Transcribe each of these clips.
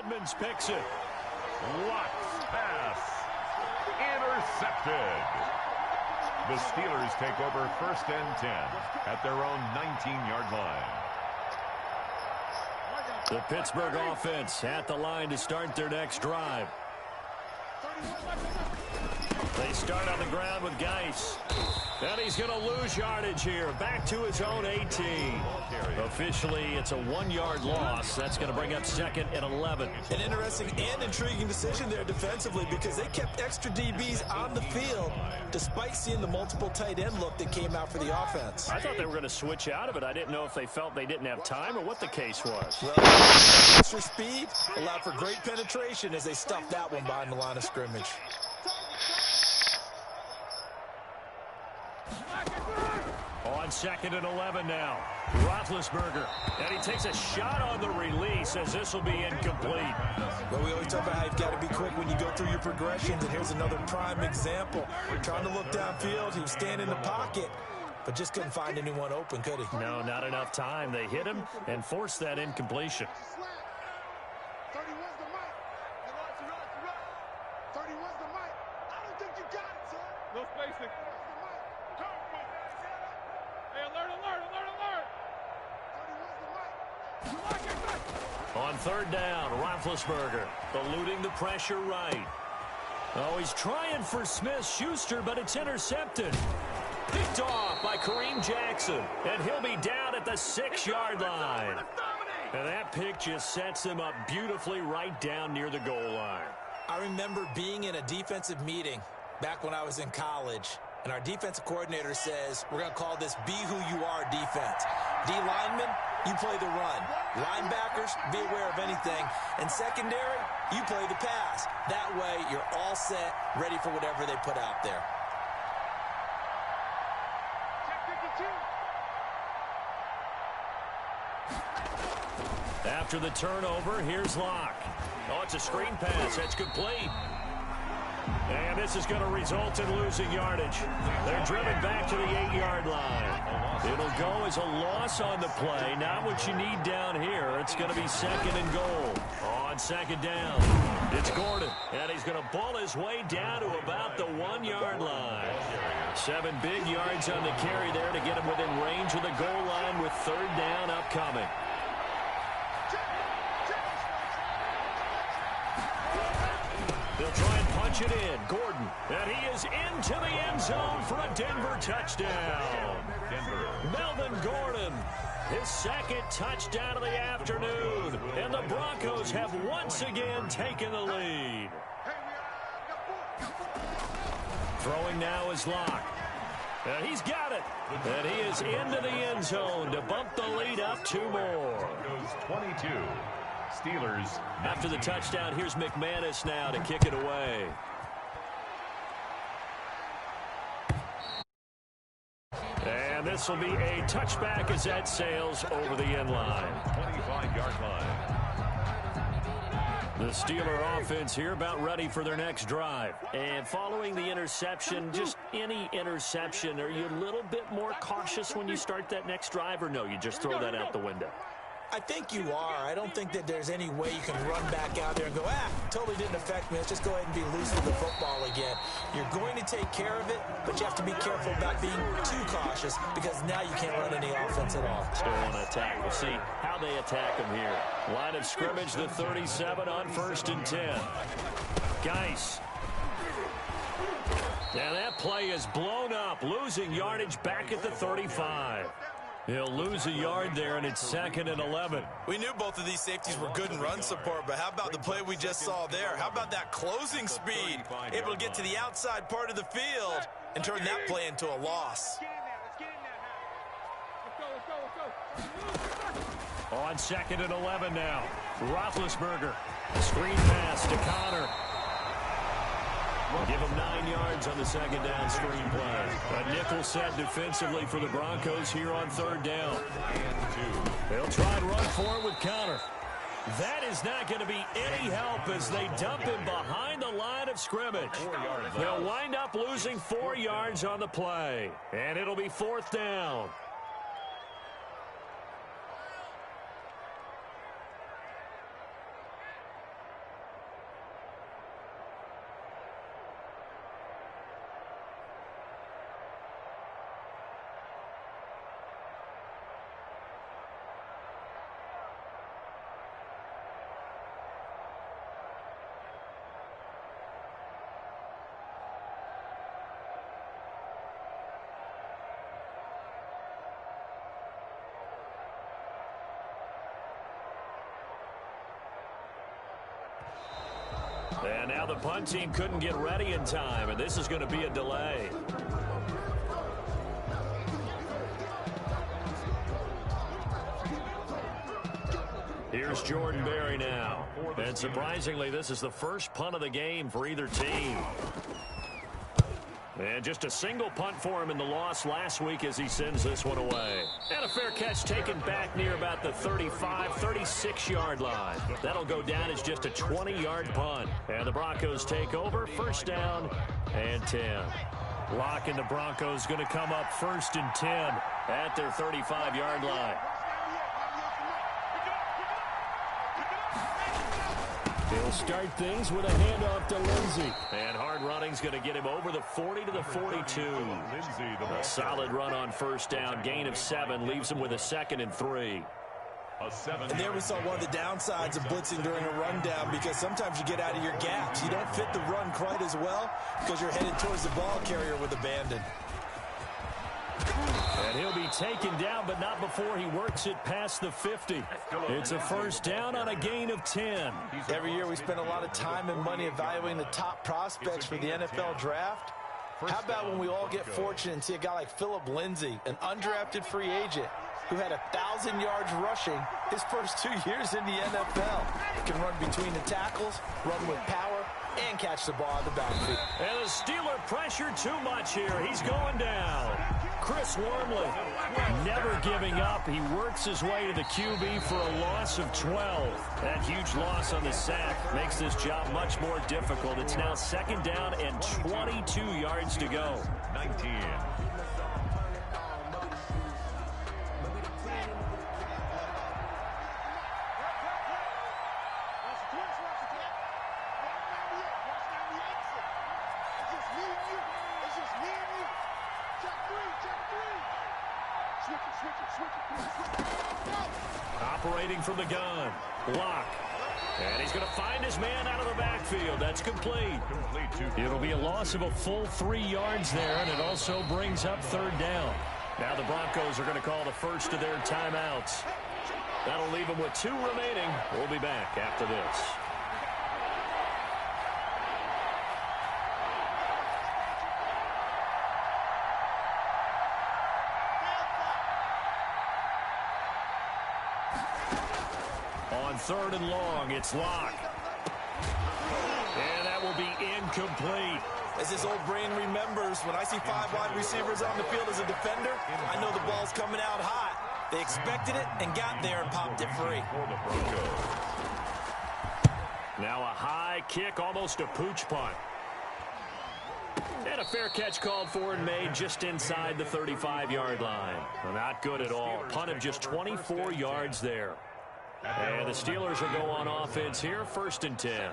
Edmonds picks it. Locks pass. Intercepted. The Steelers take over 1st and 10 at their own 19-yard line. The Pittsburgh offense at the line to start their next drive. They start on the ground with Geis. And he's going to lose yardage here. Back to his own 18. Officially, it's a 1-yard loss. That's going to bring up 2nd and 11. An interesting and intriguing decision there defensively because they kept extra DBs on the field despite seeing the multiple tight end look that came out for the offense. I thought they were going to switch out of it. I didn't know if they felt they didn't have time or what the case was. Well, extra speed allowed for great penetration as they stuffed that one behind the line of scrimmage. On 2nd and 11 now. Roethlisberger. And he takes a shot on the release as this will be incomplete. Well, we always talk about how you've got to be quick when you go through your progressions, and here's another prime example. Trying to look downfield, he was standing in the pocket, but just couldn't find anyone open, could he? No, not enough time. They hit him and forced that incompletion. No spacing. On 3rd down, Roethlisberger eluding the pressure right. Oh, he's trying for Smith-Schuster, but it's intercepted. Picked off by Kareem Jackson, and he'll be down at the 6-yard line. And that pick just sets him up beautifully right down near the goal line. I remember being in a defensive meeting back when I was in college, and our defensive coordinator says, we're going to call this Be Who You Are defense. D linemen, you play the run. Linebackers, be aware of anything. And secondary, you play the pass. That way, you're all set, ready for whatever they put out there. After the turnover, here's Locke. Oh, it's a screen pass. That's complete. And this is going to result in losing yardage. They're driven back to the 8-yard line. It'll go as a loss on the play. Not what you need down here. It's going to be 2nd and goal. On 2nd down, it's Gordon. And he's going to ball his way down to about the 1-yard line. 7 big yards on the carry there to get him within range of the goal line with 3rd down upcoming. They'll try and punch it in. Gordon. And he is into the end zone for a Denver touchdown. Melvin Gordon. His 2nd touchdown of the afternoon. And the Broncos have once again taken the lead. Throwing now is Locke. And he's got it. And he is into the end zone to bump the lead up 2 more. Goes 22. Steelers. After the touchdown, here's McManus now to kick it away. And this will be a touchback as that sails over the end line. 25-yard line. The Steeler offense here about ready for their next drive. And following the interception, just any interception, are you a little bit more cautious when you start that next drive, or no, you just throw that out the window? I think you are. I don't think that there's any way you can run back out there and go, totally didn't affect me. Let's just go ahead and be loose with the football again. You're going to take care of it, but you have to be careful about being too cautious because now you can't run any offense at all. Still want to attack. We'll see how they attack them here. Line of scrimmage, the 37 on 1st and 10. Geis. And that play is blown up, losing yardage back at the 35. He'll lose a yard there, and it's 2nd and 11. We knew both of these safeties were good in run support, but how about the play we just saw there? How about that closing speed? Able to get to the outside part of the field and turn that play into a loss. On 2nd and 11 now. Roethlisberger. Screen pass to Connor. Give him 9 yards on the 2nd down screen play. A nickel set defensively for the Broncos here on 3rd down. They'll try and run for it with Connor. That is not going to be any help as they dump him behind the line of scrimmage. They'll wind up losing 4 yards on the play. And it'll be 4th down. And now the punt team couldn't get ready in time, and this is going to be a delay. Here's Jordan Berry now. And surprisingly, this is the first punt of the game for either team. And just a single punt for him in the loss last week as he sends this one away. And a fair catch taken back near about the 35, 36-yard line. That'll go down as just a 20-yard punt. And the Broncos take over, first down and 10. Locke and the Broncos going to come up first and 10 at their 35-yard line. He'll start things with a handoff to Lindsey. And hard running's going to get him over the 40 to the 42. A solid run on first down. Gain of 7 leaves him with a 2nd and 3. And there we saw one of the downsides of blitzing during a rundown, because sometimes you get out of your gaps. You don't fit the run quite as well because you're headed towards the ball carrier with abandon. And he'll be taken down, but not before he works it past the 50. It's a first down on a gain of 10. Every year we spend a lot of time and money evaluating the top prospects for the NFL draft. How about when we all get fortunate and see a guy like Philip Lindsay, an undrafted free agent, who had 1,000 yards rushing his first 2 years in the NFL. He can run between the tackles, run with power, and catch the ball out of the backfield. And the Steeler pressure too much here. He's going down. Chris Wormley never giving up. He works his way to the QB for a loss of 12. That huge loss on the sack makes this job much more difficult. It's now second down and 22 yards to go. 19. Operating from the gun, Locke. And he's going to find his man out of the backfield. That's complete. It'll be a loss of a full 3 yards there, and it also brings up third down. Now the Broncos are going to call the first of their timeouts. That'll leave them with 2 remaining. We'll be back after this. On third and long, it's Locke. And that will be incomplete. As his old brain remembers, when I see 5 wide receivers on the field as a defender, I know the ball's coming out hot. They expected it and got there and popped it free. Now a high kick, almost a pooch punt. And a fair catch called for and made just inside the 35-yard line. Well, not good at all. Punt of just 24 yards there. And the Steelers will go on offense here, first and 10.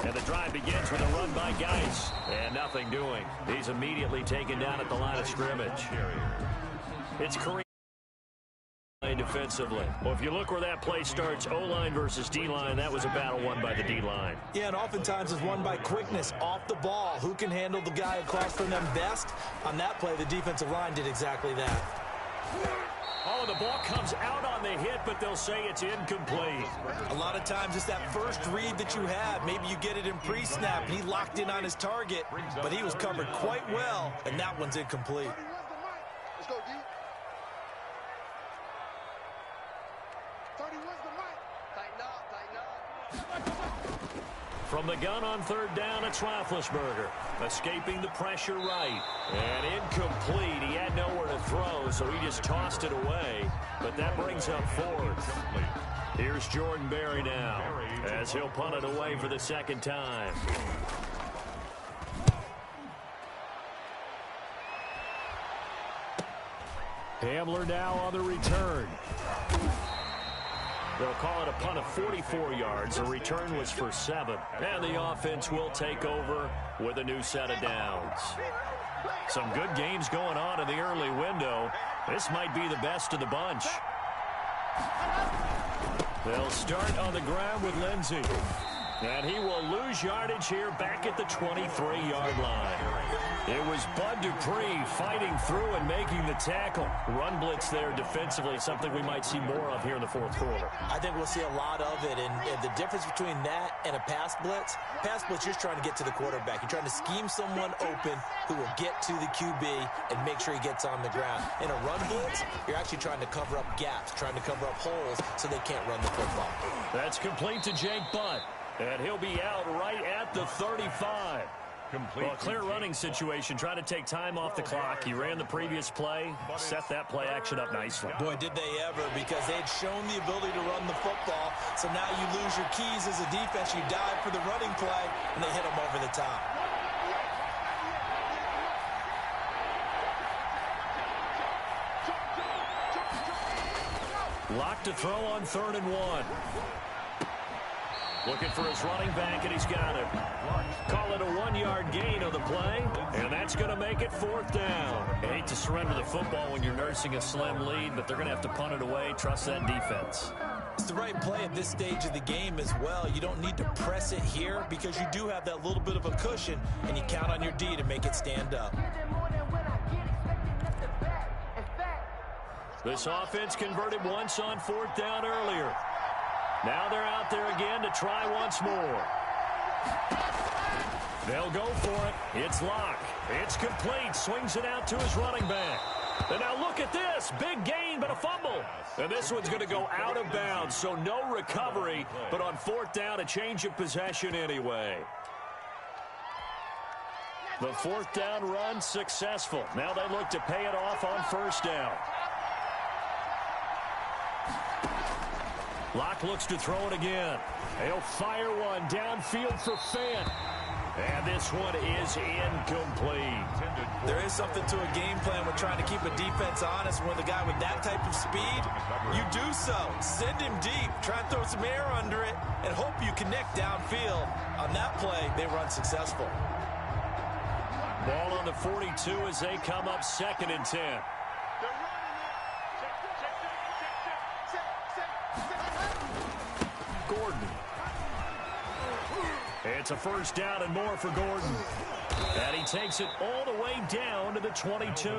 And the drive begins with a run by Geis. And nothing doing. He's immediately taken down at the line of scrimmage. It's Kareem defensively. Well, if you look where that play starts, O-line versus D-line, that was a battle won by the D-line. Yeah, and oftentimes it's won by quickness off the ball. Who can handle the guy across from them best? On that play, the defensive line did exactly that. Oh, the ball comes out on the hit, but they'll say it's incomplete. A lot of times it's that first read that you have. Maybe you get it in pre-snap, and he locked in on his target, but he was covered quite well, and that one's incomplete. Let's go, D. 31's the mic. Tighten up, tighten up. From the gun on third down, it's Roethlisberger. Escaping the pressure right. And incomplete. He had nowhere to throw, so he just tossed it away. But that brings up fourth. Here's Jordan Berry now, as he'll punt it away for the second time. Hamler now on the return. They'll call it a punt of 44 yards. The return was for 7. And the offense will take over with a new set of downs. Some good games going on in the early window. This might be the best of the bunch. They'll start on the ground with Lindsey. And he will lose yardage here back at the 23-yard line. It was Bud Dupree fighting through and making the tackle. Run blitz there defensively, something we might see more of here in the fourth quarter. I think we'll see a lot of it, and the difference between that and a pass blitz, you're trying to get to the quarterback. You're trying to scheme someone open who will get to the QB and make sure he gets on the ground. In a run blitz, you're actually trying to cover up gaps, trying to cover up holes so they can't run the football. That's complete to Jake Butt, and he'll be out right at the 35. Well, a clear running situation, trying to take time off the clock. He ran the previous play, set that play action up nicely. Boy, did they ever, because they had shown the ability to run the football. So now you lose your keys as a defense. You dive for the running play, and they hit them over the top. Lock to throw on 3rd and 1. Looking for his running back, and he's got it. Call it a 1-yard gain on the play, and that's going to make it 4th down. You hate to surrender the football when you're nursing a slim lead, but they're going to have to punt it away. Trust that defense. It's the right play at this stage of the game as well. You don't need to press it here because you do have that little bit of a cushion, and you count on your D to make it stand up. This offense converted once on 4th down earlier. Now they're out there again to try once more. They'll go for it. It's Locke. It's complete. Swings it out to his running back. And now look at this. Big gain, but a fumble. And this one's going to go out of bounds, so no recovery. But on 4th down, a change of possession anyway. The 4th down run successful. Now they look to pay it off on 1st down. Locke looks to throw it again. He'll fire one downfield for Fant. And this one is incomplete. There is something to a game plan with trying to keep a defense honest. When the guy with that type of speed, you do so. Send him deep. Try and throw some air under it and hope you connect downfield. On that play, they run successful. Ball on the 42 as they come up 2nd and 10. Gordon. It's a 1st down and more for Gordon. And he takes it all the way down to the 22.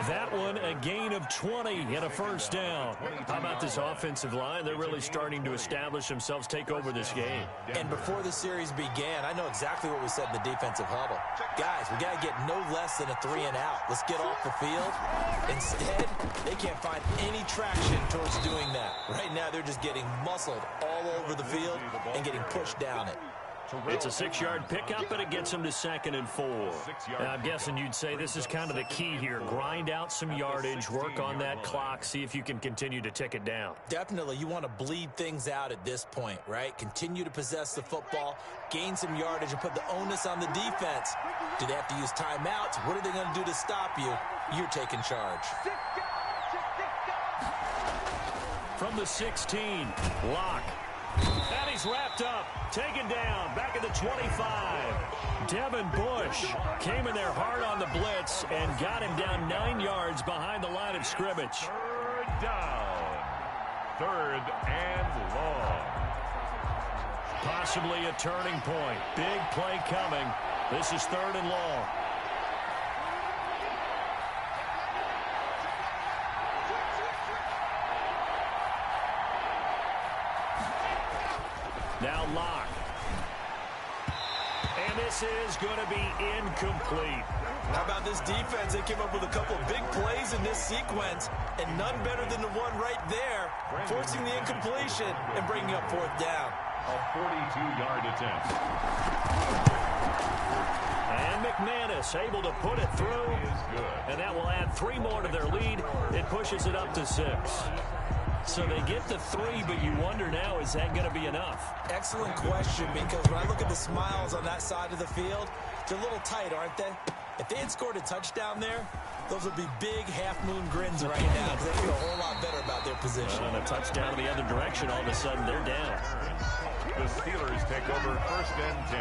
That one, a gain of 20 and a 1st down. How about this offensive line? They're really starting to establish themselves, take over this game. And before the series began, I know exactly what we said in the defensive huddle. Guys, we got to get no less than a 3 and out. Let's get off the field. Instead, they can't find any traction towards doing that. Right now, they're just getting muscled all over the field and getting pushed down it. It's a 6-yard pickup, and it gets him to 2nd and 4. Now, I'm guessing you'd say this is kind of the key here. Grind out some yardage, work on that clock, see if you can continue to tick it down. Definitely, you want to bleed things out at this point, right? Continue to possess the football, gain some yardage, and put the onus on the defense. Do they have to use timeouts? What are they going to do to stop you? You're taking charge. From the 16, Locke. And he's wrapped up, taken down, back at the 25. Devin Bush came in there hard on the blitz and got him down 9 yards behind the line of scrimmage. 3rd down. 3rd and long. Possibly a turning point. Big play coming. This is 3rd and long. Now Locke. And this is going to be incomplete. How about this defense? They came up with a couple of big plays in this sequence, and none better than the one right there, forcing the incompletion and bringing up 4th down. A 42-yard attempt. And McManus able to put it through. And that will add 3 more to their lead. It pushes it up to 6. So they get the 3, but you wonder now, is that going to be enough? Excellent question, because when I look at the smiles on that side of the field, they're a little tight, aren't they? If they had scored a touchdown there, those would be big half-moon grins right now, because they feel a whole lot better about their position. And a touchdown in the other direction, all of a sudden they're down. The Steelers take over 1st and 10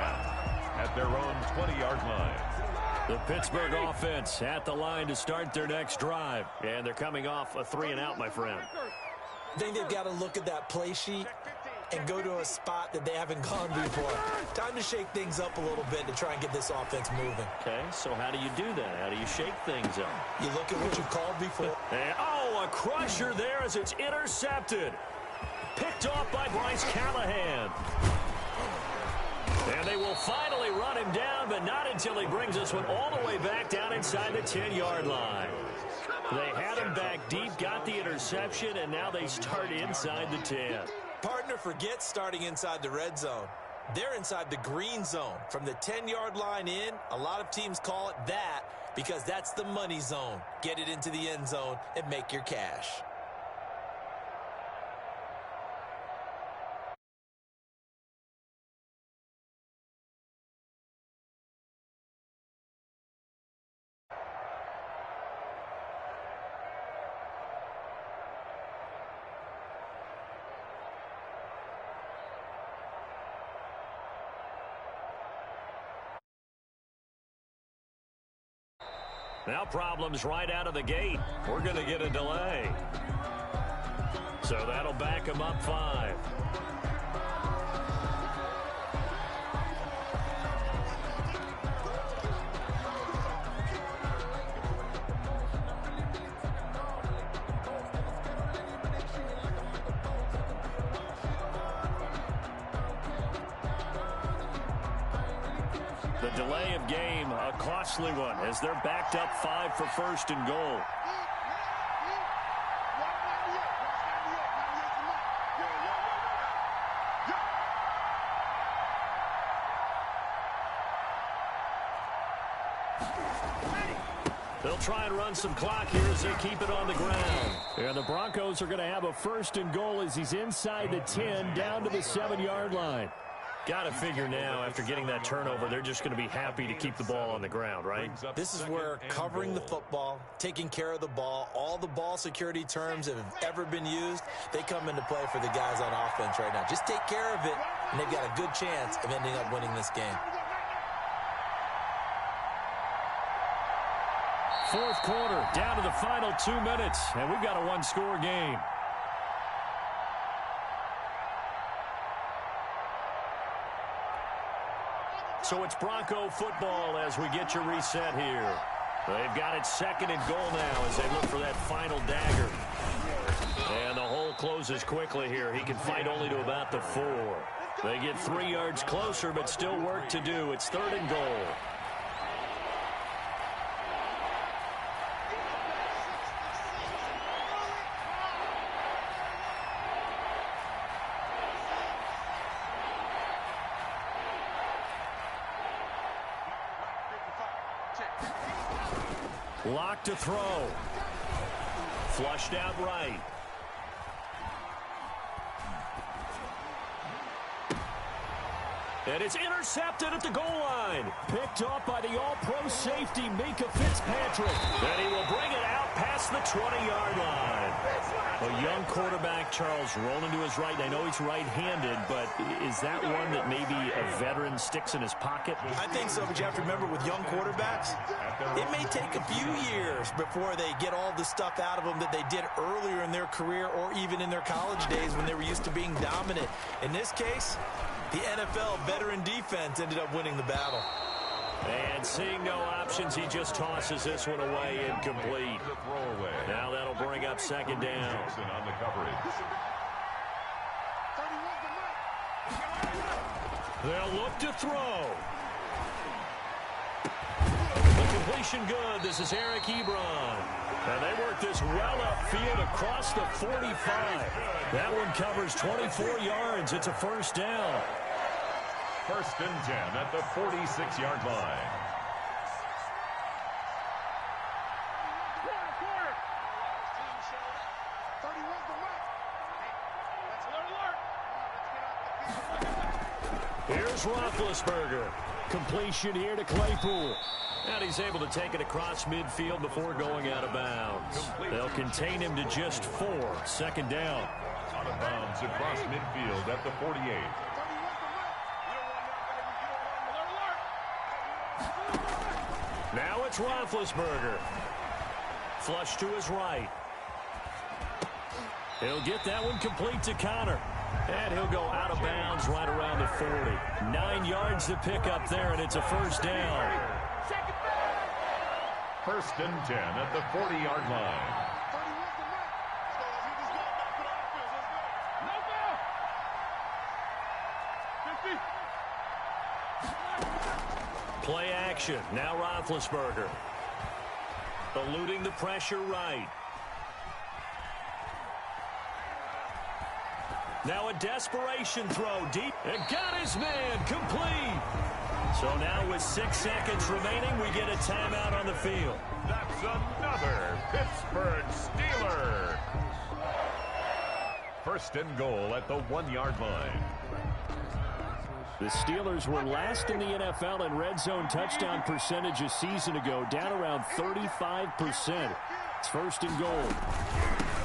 at their own 20-yard line. The Pittsburgh offense at the line to start their next drive. And they're coming off a 3 and out, my friend. I think they've got to look at that play sheet and go to a spot that they haven't gone before. Time to shake things up a little bit to try and get this offense moving. Okay, so how do you do that? How do you shake things up? You look at what you called before. And, oh, a crusher there as it's intercepted. Picked off by Bryce Callahan. And they will finally run him down, but not until he brings this one all the way back down inside the 10-yard line. They had him back deep, got the interception, and now they start inside the 10. Partner forgets starting inside the red zone. They're inside the green zone. From the 10-yard line in, a lot of teams call it that because that's the money zone. Get it into the end zone and make your cash. Now problems right out of the gate. We're going to get a delay. So that'll back him up 5. The delay of game, a costly one, as they're backed up 5 for first and goal. They'll try and run some clock here as they keep it on the ground. And the Broncos are going to have a first and goal as he's inside the 10, down to the 7-yard line. Got to figure now, after getting that turnover, they're just going to be happy to keep the ball on the ground, right? This is where covering the football, taking care of the ball, all the ball security terms that have ever been used, they come into play for the guys on offense right now. Just take care of it, and they've got a good chance of ending up winning this game. Fourth quarter, down to the final 2 minutes, and we've got a one-score game. So it's Bronco football as we get you reset here. They've got it second and goal now as they look for that final dagger. And the hole closes quickly here. He can fight only to about the 4. They get 3 yards closer, but still work to do. It's third and goal. Lock to throw. Flushed out right. And it's intercepted at the goal line. Picked off by the all-pro safety, Minka Fitzpatrick. And he will bring it out past the 20-yard line. A young quarterback, Charles, rolling to his right. I know he's right-handed, but is that one that maybe a veteran sticks in his pocket? I think so, but you have to remember with young quarterbacks, it may take a few years before they get all the stuff out of them that they did earlier in their career or even in their college days when they were used to being dominant. In this case, the NFL veteran defense ended up winning the battle. And seeing no options, he just tosses this one away, incomplete. Now that'll bring up second down. On the coverage. They'll look to throw. The completion good. This is Eric Ebron. And they work this well upfield across the 45. That one covers 24 yards. It's a first down. First and 10 at the 46-yard line. Here's Roethlisberger. Completion here to Claypool. And he's able to take it across midfield before going out of bounds. They'll contain him to just 4. Second down. Out of bounds across midfield at the 48. Now it's Roethlisberger. Flush to his right. He'll get that one complete to Connor. And he'll go out of bounds right around the 40. 9 yards to pick up there, and it's a first down. First and 10 at the 40-yard line. Play action. Now Roethlisberger. Eluding the pressure right. Now a desperation throw deep. And got his man complete. So now with 6 seconds remaining, we get a timeout on the field. That's another Pittsburgh Steeler. First and goal at the 1-yard line. The Steelers were last in the NFL in red zone touchdown percentage a season ago, down around 35%. It's first and goal.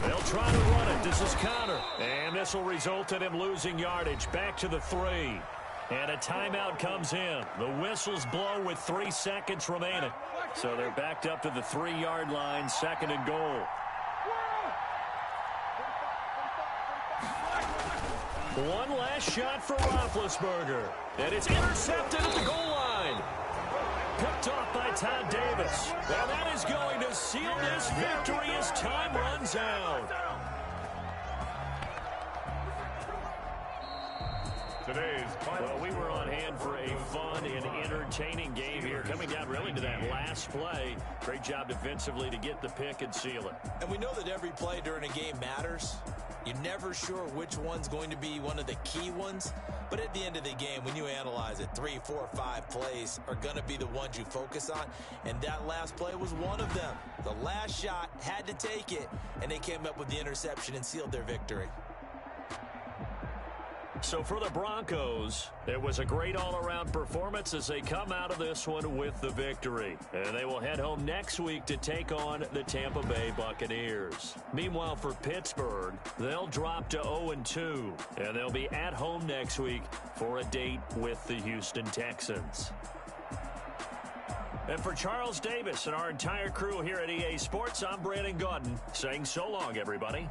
They'll try to run it. This is Connor. And this will result in him losing yardage. Back to the 3. And a timeout comes in. The whistles blow with 3 seconds remaining. So they're backed up to the 3-yard line, second and goal. One last shot for Roethlisberger. And it's intercepted at the goal line. Picked off by Todd Davis. And that is going to seal this victory as time runs out. Well, we were on hand for a fun and entertaining game here. Coming down really to that last play. Great job defensively to get the pick and seal it. And we know that every play during a game matters. You're never sure which one's going to be one of the key ones. But at the end of the game, when you analyze it, 3, 4, 5 plays are going to be the ones you focus on. And that last play was one of them. The last shot had to take it, and they came up with the interception and sealed their victory. So for the Broncos, it was a great all-around performance as they come out of this one with the victory. And they will head home next week to take on the Tampa Bay Buccaneers. Meanwhile, for Pittsburgh, they'll drop to 0-2, and they'll be at home next week for a date with the Houston Texans. And for Charles Davis and our entire crew here at EA Sports, I'm Brandon Gaudin saying so long, everybody.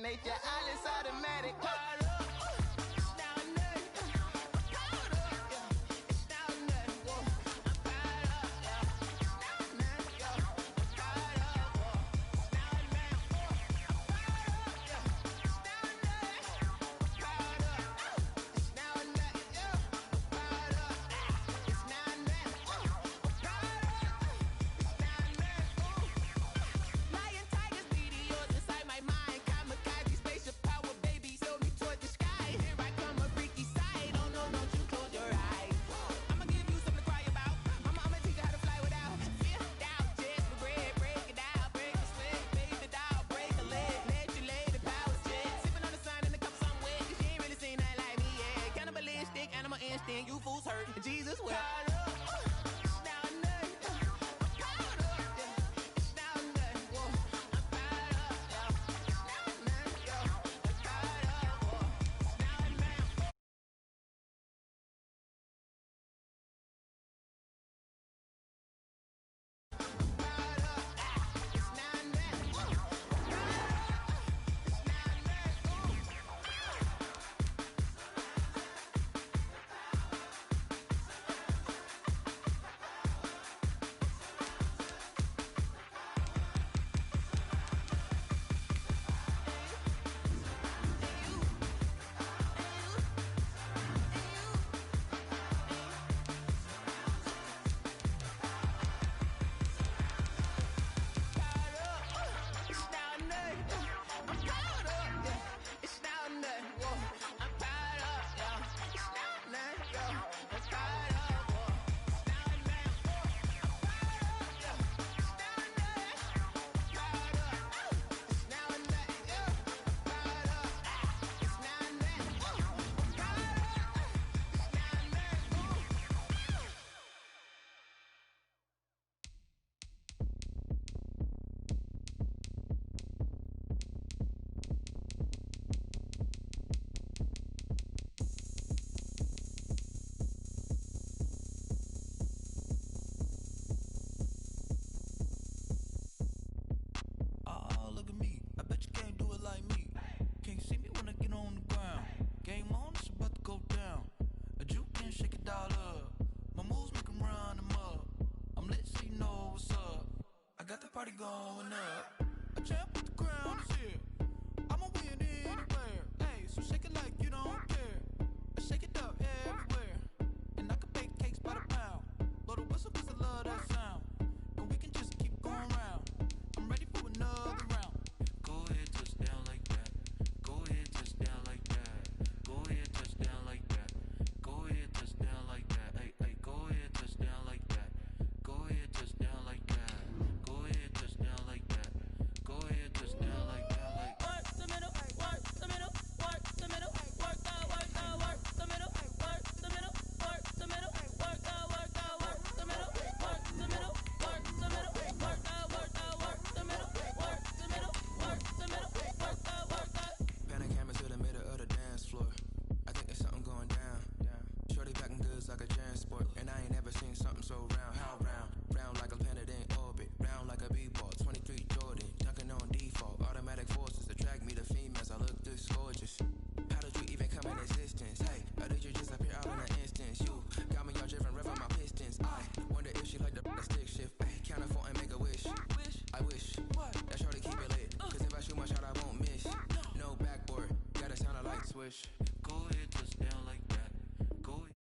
Nature, all is automatic. Lion, tigers, meteors inside my mind. Kamikaze, spaceship power, baby. Show me push. Go ahead, touchdown like that. Go ahead.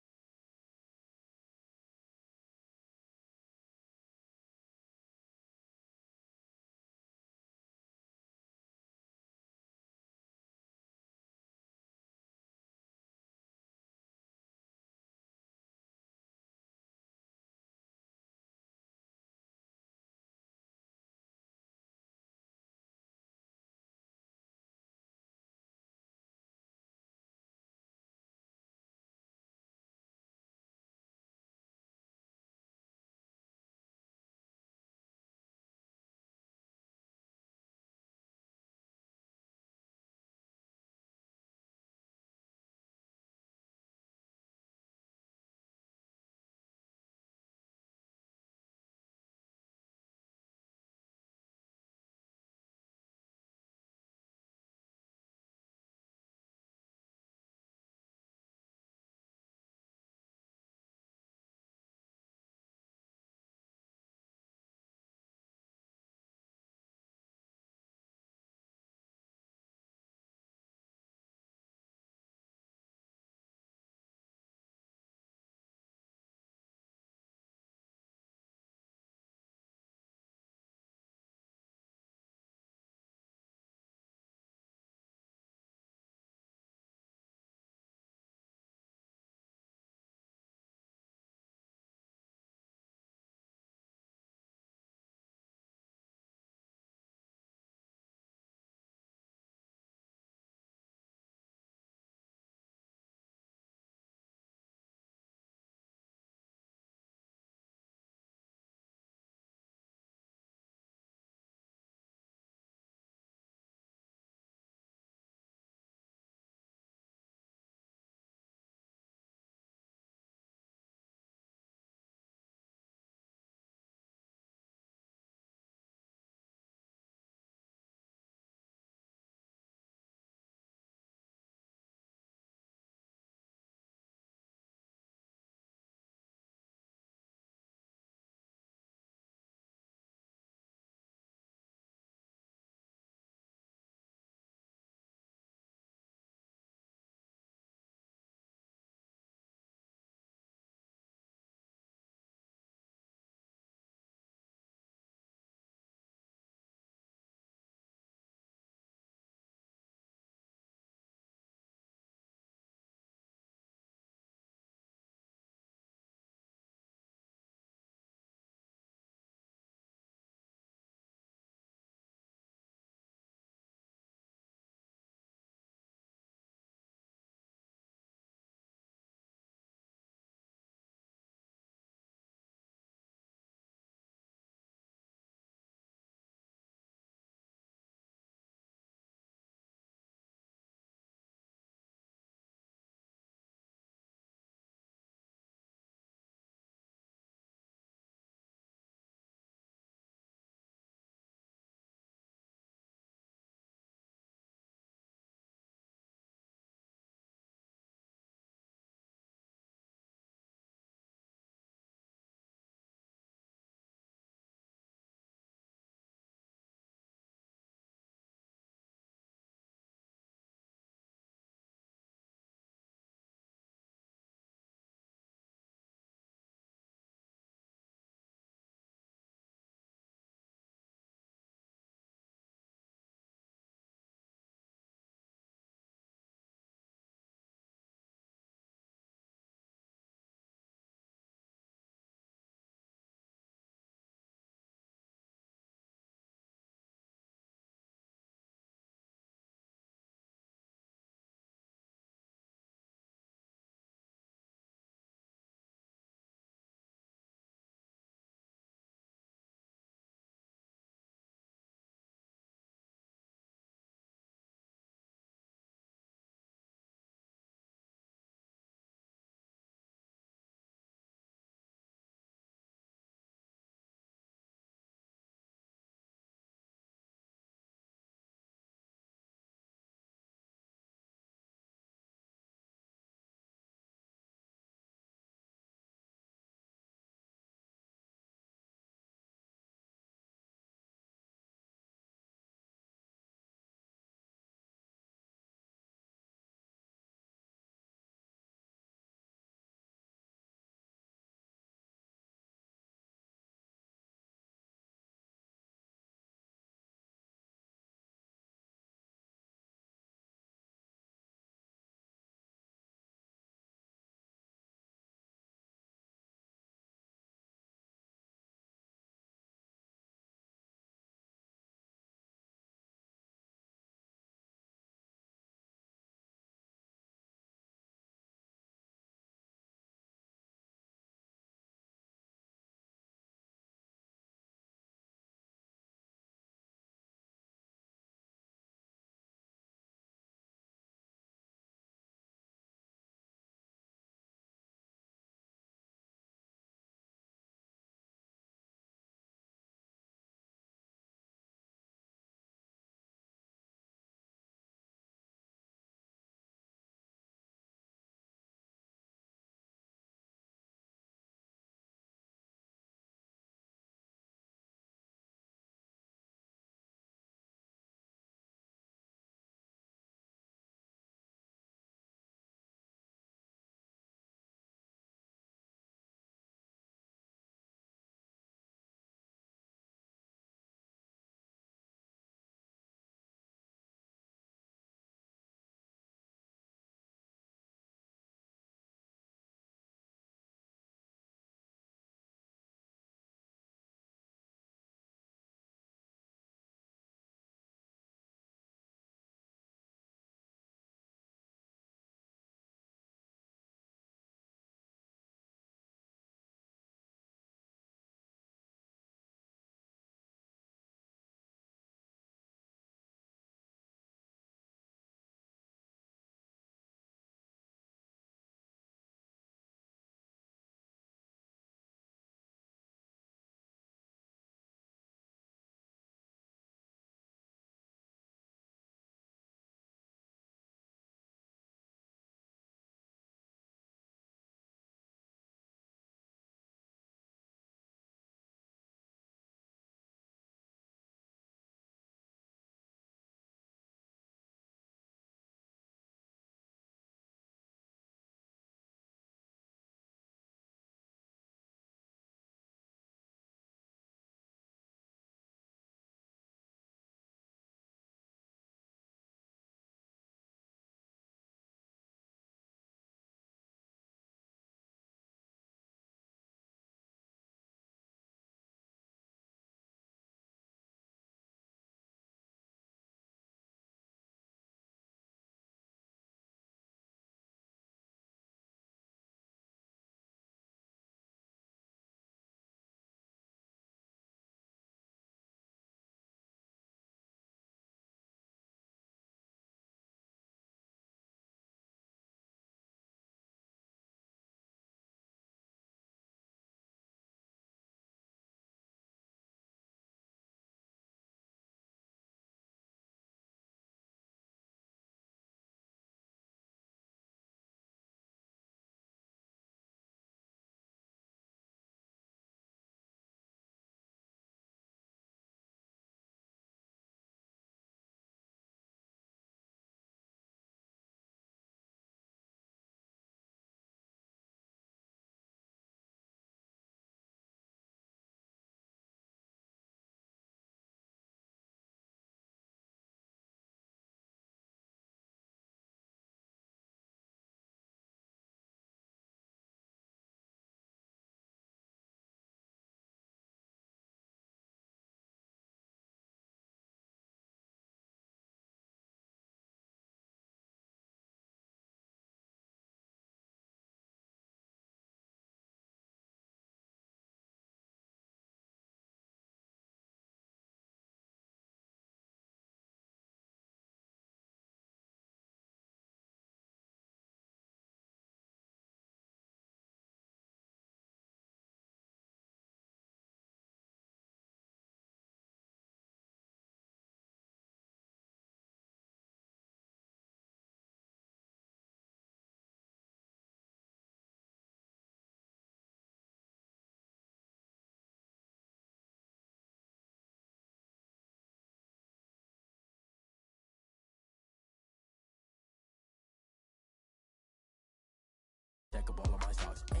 stack up all of my stocks. Hey.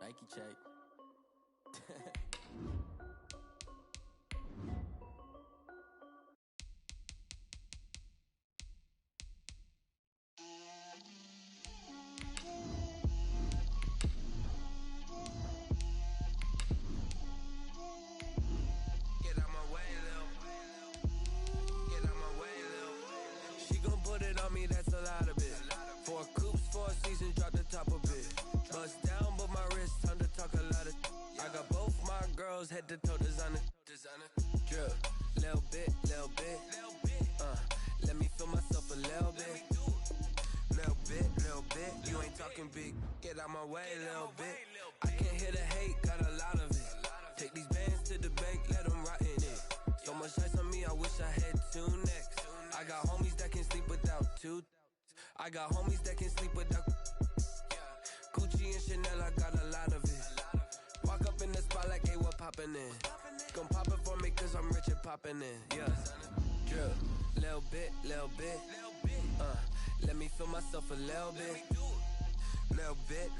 Nike check. That's a lot of it. 4 coops, 4 seasons, drop the top of it. Bust down, but my wrist, time to talk a lot of. I got both my girls head to toe designer. Drip, little bit. Let me feel myself a little bit. Little bit. You ain't talking big. Get out my way, little bit. I can't hear the hate, got a lot of it. Take these bands to the bank, let them rot in it. So much ice on me, I wish I had 2 necks. I got homies that can sleep without 2. I got homies that can sleep without. Gucci and Chanel, I got a lot of it. Walk up in the spot like, hey, what poppin' in? Gon' pop it for me cause I'm rich and poppin' in. Yeah. Drip, little bit. Let me feel myself a little bit. Little bit.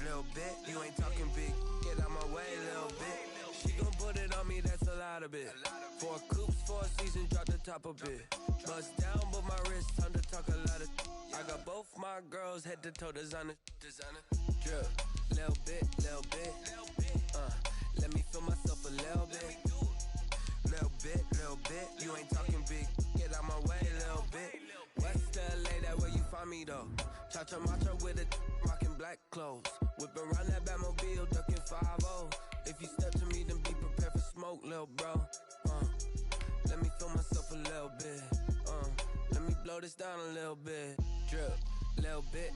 You ain't talking big. Get out my way, little bit. She gon' put it on me, that's a lot of it. 4 coops, 4 seasons, drop the top of it. Bust down, but my wrist, time to talk a lot of. I got both my girls head to toe designer. Drip, little bit. Let me feel myself a little bit. Little bit. You ain't talking big. Get out my way, little bit. West LA, that where you find me though. Cha-cha macha with it, rockin' black clothes. Whip around that Batmobile, ducking 5-0. If you step to me, then be prepared for smoke, lil' bro. Let me feel myself a little bit. Let me blow this down a little bit. Drip, little bit.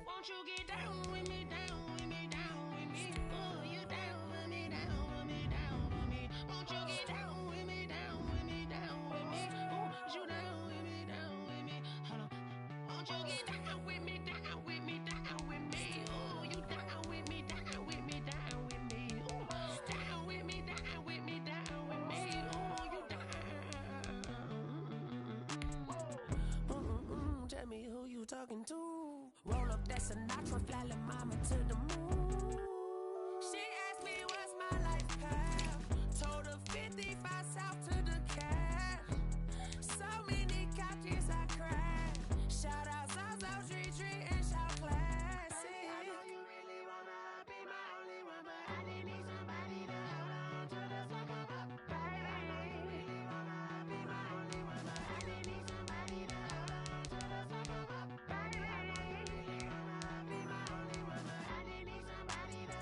Won't you get down with me, down with me, down with me? Oh, you down with me, down with me, down with me. Won't you get down with me, down with me, down with me? Oh, you down with me, down with me. Hold on. Won't you get down with me, down with me, down with me? Oh, you down with me, down with me, down with me. Oh, down with me, down with me, down with me. Oh, you down. Tell me who you talking to. Roll up that Sinatra, fly la mama to the moon. She asked me what's my life path. Told her 55 south to the cat. So many couches I cried. Shout out South Street and shout classy. I know you really wanna be my only one, but I didn't need somebody to hold on to the fuck up, baby. I know you really wanna be my only one, but I didn't need somebody to hold on to the fuck up, baby. I know you really wanna be my only one, but I didn't need somebody to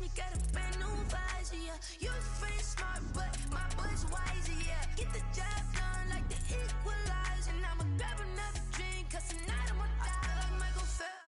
me, got a brand new visor, yeah. You friend smart, but my boy's wiser, yeah. Get the job done like the equalizer. And I'ma grab another drink, cause tonight I'ma die like Michael Phelps.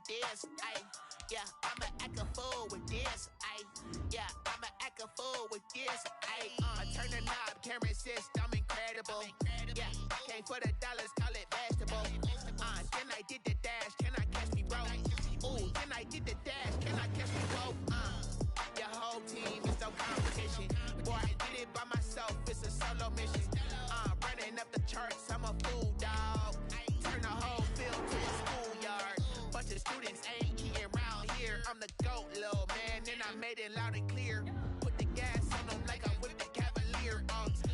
with this. Ay, yeah, I'ma act a fool with this. Ay, yeah, I'ma act a fool with this. Ay, turn the knob, camera assist, I'm incredible. Yeah, came for the dollars, call it vegetable. Then I did the dash, can I catch me, bro? Ooh, then I did the dash, can I catch me, bro? Your whole team is no competition. Boy, I did it by myself, it's a solo mission. Running up the charts, I'm a fool, dog. Turn the whole field to a schoolyard. Bunch of students ain't eating round here. I'm the GOAT, little man, and I made it loud and clear. Put the gas on them like I whipped the Cavalier.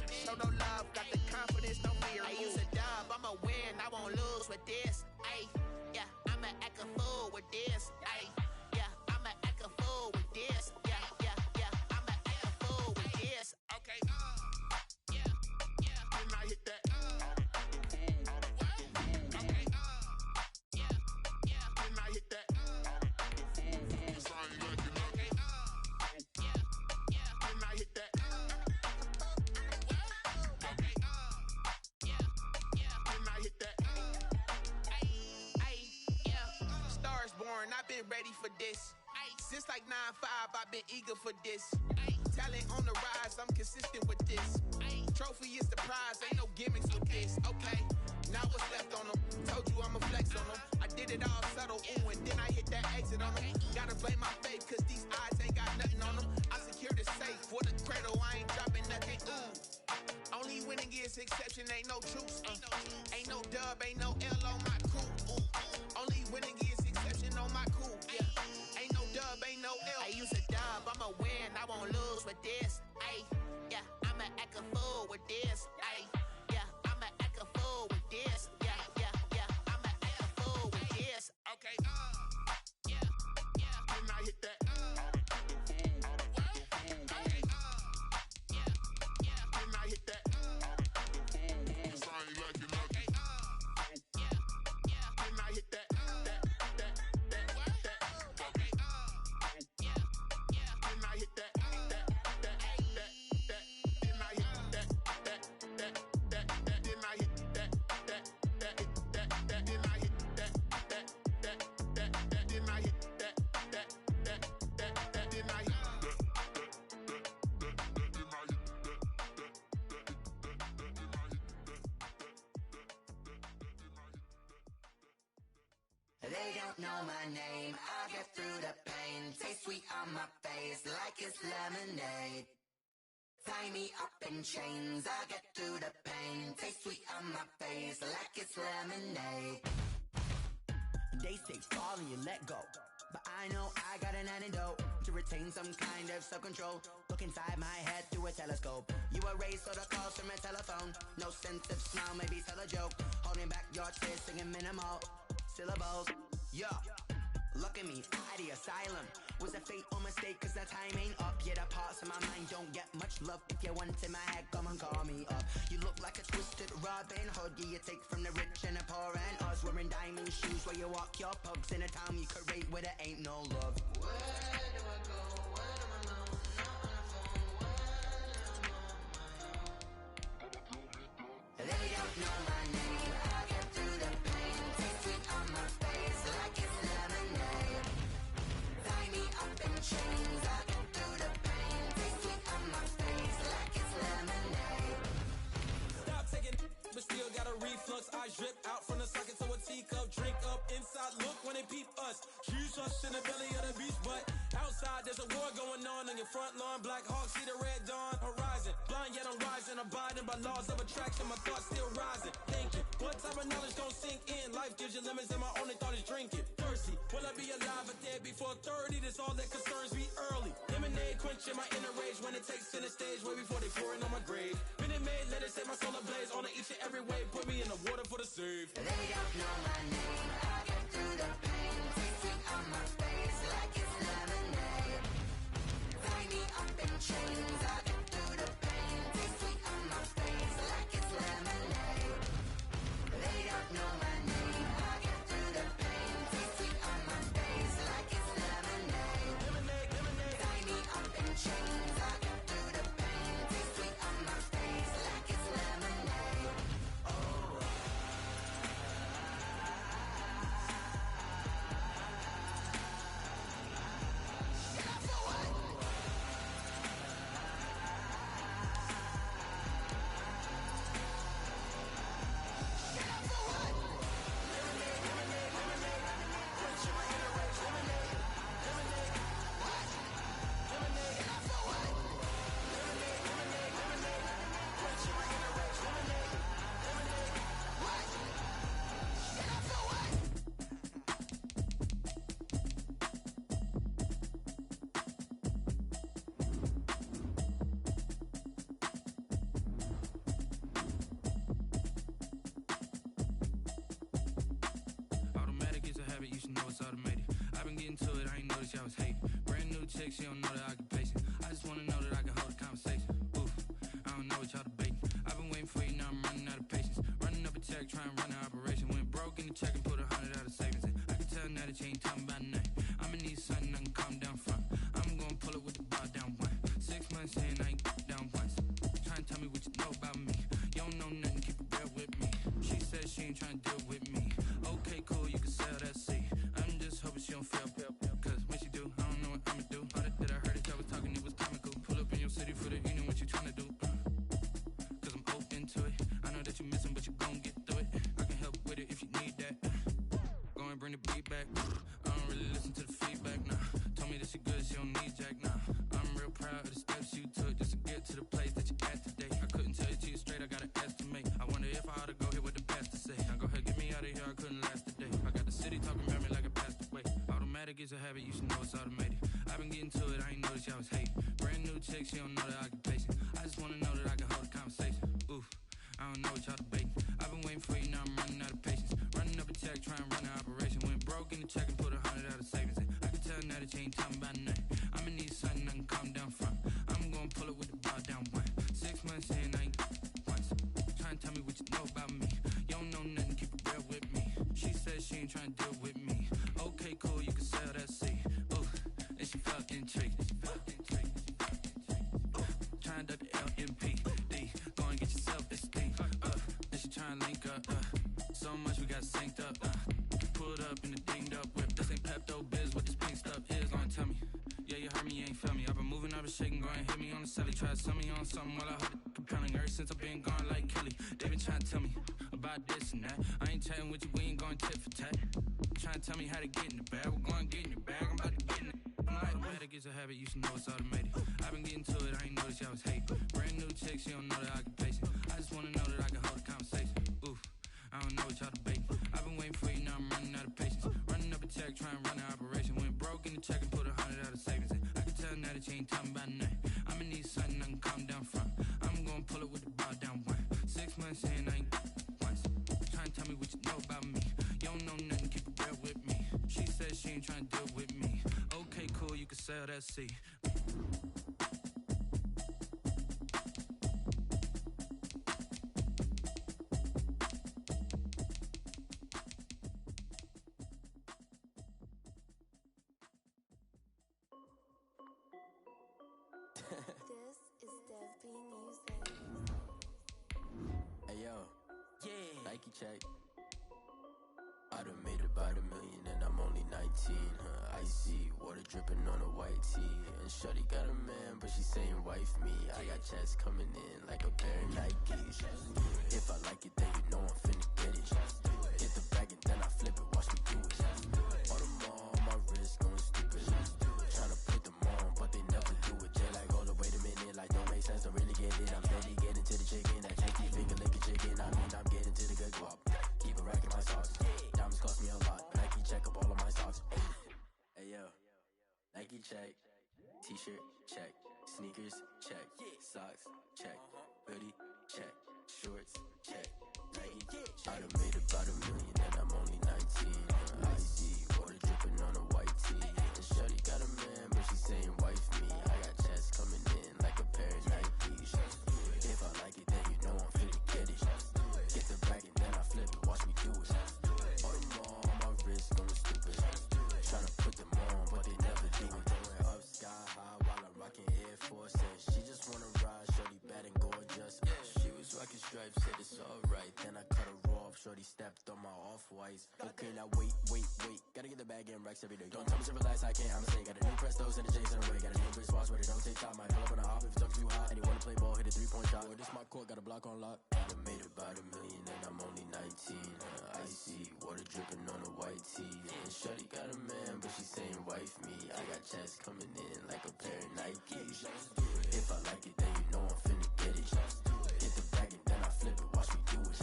Show no love, got the confidence, no fear. I use a dub, I'ma win, I won't lose with this. Ay, yeah, I'ma act a fool with this. Ay, yeah, I'ma act a fool with this. Yeah, yeah, yeah, I'ma act a fool with this. Okay, yeah, yeah, then I hit that. Okay, yeah, yeah, then I hit that. Okay, yeah, yeah, then I hit that. Okay, yeah, yeah, then I hit that. Ay, yeah, stars born, I've been ready for this. Since like 9-5, I've been eager for this. Talent on the rise, I'm consistent with this. Trophy is the prize, ain't no gimmicks with this. Okay, now what's left on them? Told you I'ma flex on them. I did it all subtle, ooh, and then I hit that exit on them. Gotta blame my faith, cause these odds ain't got nothing on them. I secure the safe, for the cradle, I ain't dropping nothing, ooh. Only winning is exception, ain't no truce. Ain't no dub, ain't no L on my crew. Only winning is exception on my crew. Yeah, ain't no dub, ain't no L. I use a dub, I'ma win, I won't lose with this. Ay, yeah, I'ma act a fool with this. Ay, yeah, I'ma act a fool with this. Yeah, yeah, yeah, I'ma act a fool with this. Okay, yeah, yeah, then I hit that. Okay, yeah, yeah, then I hit that. Okay, yeah, yeah, then I hit that. Okay, yeah, yeah, then I hit that. They don't know my name, I get through the pain. Taste sweet on my face like it's lemonade. Tie me up in chains, I get through the pain. Taste sweet on my face like it's lemonade. They say fall and you let go, but I know I got an antidote to retain some kind of self-control. Look inside my head through a telescope. You erase all the calls from a telephone. No sense of smile, maybe tell a joke. Holding back your tears, singing minimal syllables. Yeah, look at me, out the asylum. Was a fate or mistake, cause the time ain't up. Yeah, the parts of my mind don't get much love. If you want in my head, come and call me up. You look like a twisted Robin Hood. Yeah, you take from the rich and the poor and us. Wearing diamond shoes where you walk your pugs in a town you create where there ain't no love. Where do I go? Where do I know? Not on the phone. Where do I know? They don't know my name. I get through the pain. Taste sweet on my face like it's lemonade. Tie me up in chains. I get through the pain. Taste sweet on my face like it's lemonade. Stop taking, but still got a reflux. I drip out from the socket to a teacup. Drink up inside, look when they peep us. Choose us in the belly of the beast, but outside there's a war going on your front lawn. Black Hawk, see the red dawn horizon. Blind yet I'm rising, abiding by laws of attraction. My thoughts still rising, thinking what type of knowledge don't sink in. Life gives you limits and my only thought is drinking. Thirsty, will I be alive or dead before 30? That's all that concerns me early. Lemonade quenching my inner rage when it takes center stage way before they pouring on my grave. Minute Maid, let it set my soul ablaze on each and every way. Put me in the water for the save. They don't know my name. I get through the pain. Taste sweet on my face like it's lemonade. Tie me up in chains. I get through the pain. Taste sweet on my face like it's lemonade. They don't know my name. I get through the pain. Taste sweet on my face like it's lemonade. Tie me up in chains. I get through the pain. Taste sweet on my face like notice y'all was hating. Brand new chick, she don't know the occupation. I just wanna know that I can hold a conversation. Oof, I don't know what y'all debating. I've been waiting for you, now I'm running out of patience. Running up a check, trying to run an operation. Went broke in the check and put 100 out of savings in. I can tell now that you ain't talking about nothing. I'ma need something I can calm down from. I'm gonna pull it with the bar down one. 6 months in, I ain't down once. Trying to tell me what you know about me. You don't know nothing, keep it real with me. She said she ain't trying to deal with me. Okay, cool, you can sell that seat. I'm just hoping she don't fail. Cause when she do, I don't know what I'ma do. All that I heard it, y'all was talking, it was comical. Pull up in your city for the evening, what you trying to do? Cause I'm open to it. I know that you missing, but you gon' get through it. I can help with it if you need that. Go and bring the beat back. I don't really listen to the feedback, nah. Told me that she good, she don't need Jack, nah. I'm real proud of the steps you took just to get to the place that you at today. I couldn't tell you to you straight, I gotta estimate. I wonder if I ought to go here with the pastor say. Now go ahead, get me out of here, I couldn't last a day. I got the city talking about me like I passed away. Automatic is a habit, you should know it's automated. I've been getting to it, I ain't noticed y'all was hating. Brand new chick, she don't know the occupation. I just wanna know that I can hold a conversation. Oof, I don't know what y'all debating. I've been waiting for you, now I'm running out of patience. Running up a check, trying to run an operation. Went broke in the check and put 100 out of savings in. I can tell now that you ain't talking about nothing. I'ma need something I can calm down from. I'm gonna pull it with the bar down one. 6 months in, I ain't once. Trying to tell me what you know about me. You don't know nothing, keep it real with me. She said she ain't trying to deal with me. Okay, cool, you can sell that seat. Ooh, and she felt intrigued. Trying to duck the LMPD. Go and get yourself esteem. And she trying to link up. So much we got synced up. Pulled up in the dinged up whip. This ain't Pepto Biz, what this pink stuff is. Go and tell me. Yeah, you heard me, you ain't feel me. I've been moving, I've been shaking, go and hit me on the celly. Try to sell me on something while I hold it compelling. Ever since I've been gone like Kelly, they been trying to tell me about this and that. I ain't chatting with you, we ain't going tit for tat. Trying to tell me how to get in the bag. We're going to get in your bag, I'm about to get in it. Automatic is a habit, you should know it's automated. I've been getting to it, I ain't noticed y'all was hating. Brand new chick, she don't know the occupation. I just wanna know that I can hold a conversation. Oof, I don't know what y'all debating. I've been waiting for you, now I'm running out of patience. Running up a check, trying to run an operation. Went broke in the check and put 100 out of savings in. I can tell now that you ain't talking about nothing. I'ma need something I can calm down from. I'm gonna pull it with the bar down one. 6 months in, I ain't once. Trying to tell me what you know about me. You don't know nothing, keep it real with me. She said she ain't trying to deal with me. Okay, cool, you can sell that seat. This is Dev B Music. Hey yo, yeah, Nike check. I done made about $1 million and I'm only 19. Icy water dripping on a white tee. And shorty got a man, but she saying wife me. I got checks coming in like a pair of Nikes. If I like it, then you know I'm finna get it. Get the bag and then I flip it, watch me do it. All them on my wrist going stupid. Tryna put them on, but they never do it. They like, hold up, wait a minute, like don't make sense to really get it. I'm steady getting to the chicken, that janky finger licking chicken. I mean, I'm getting to the good guap. Keep a rack in my socks. Diamonds cost me a lot. Nike check up all of my socks. Hey yo, Nike check. T-shirt check. Sneakers check. Socks check. Hoodie check. Shorts check. Nike I done made about $1 million and I'm only 19. Icy water dripping on a white tee. And shorty got a man, but she saying wife me. I got chats coming in like a pair of Nikes. If I like it, then you know I'm finna get it. Get the bag and then I flip it, watch me do it. All them on my wrist going stupid. Tryna put them on, but they never do it. Going up sky high while I'm rocking Air Forces. She just wanna ride, shorty bad and gorgeous. She was rocking stripes, said it's alright. Then I cut her off, shorty stepped on my off-whites. Okay, now wait. Gotta get the bag and racks every day. Don't tell me to relax, I can't, I'ma say. Got a new Prestos and a J's in the way. Got a new British watch, but it don't take time. Might pull up on a hop if it talks too hot. And you wanna play ball, hit a 3-point shot. Or this my court, got a block on lock. I done made about $1 million and I'm only 19. Icy water dripping on a white tee. And shorty got a man, but she saying wife me. I got chats coming in like a pair of Nikes. If I like it, then you know I'm finna get it. Get the bag and then I flip it, watch me do it.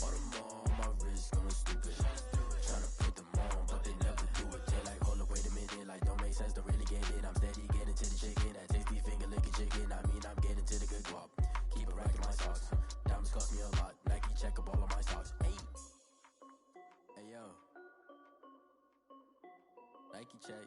All them on my wrist going stupid. Tryna put them on, but they never do it. They like, hold up, wait a minute, like don't make sense to really get it. I'm steady getting to the chicken, that tasty finger licking chicken. I mean, I'm getting to the good guap. Keep a rack in my socks. Diamonds cost me a lot. Nike check up all of my socks. Hey yo, Nike check.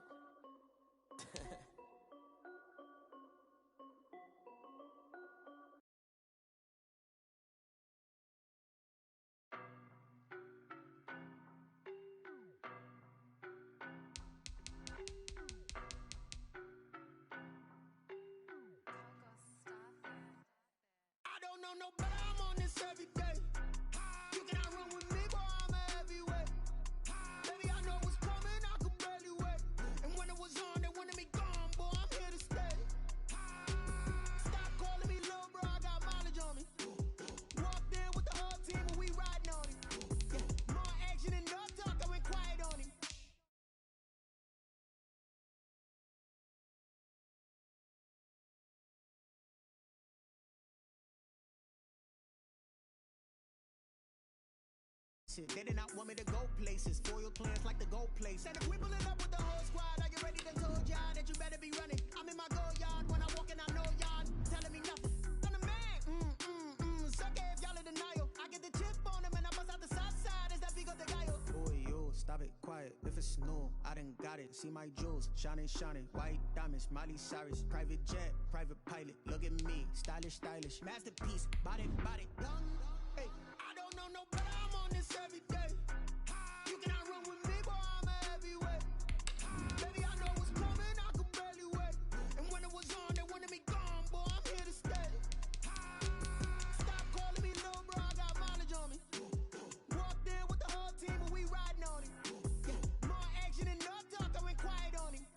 They did not want me to go places. Foil plans like the gold place. And if we pulling up with the whole squad, are you ready to told y'all that you better be running? I'm in my go yard. When I walk in, I know y'all telling me nothing. I'm the man. Suck it if y'all in denial. I get the chip on him and I bust out the south side. Is that Vigo de Gallo? Boy, yo, stop it, quiet. If it's snow, I done got it. See my jewels, shining. White diamonds, Miley Cyrus. Private jet, private pilot. Look at me, stylish. Masterpiece, body, young. Hey, I don't know no better. I'm on this every day. You cannot run with me, boy, I'm a heavyweight. Baby, I know what's coming, I could barely wait. And when it was on, they wanted me gone, boy, I'm here to stay. Stop calling me little bro, I got mileage on me. Walked in with the whole team and we riding on him. More action and no talk, I went quiet on him.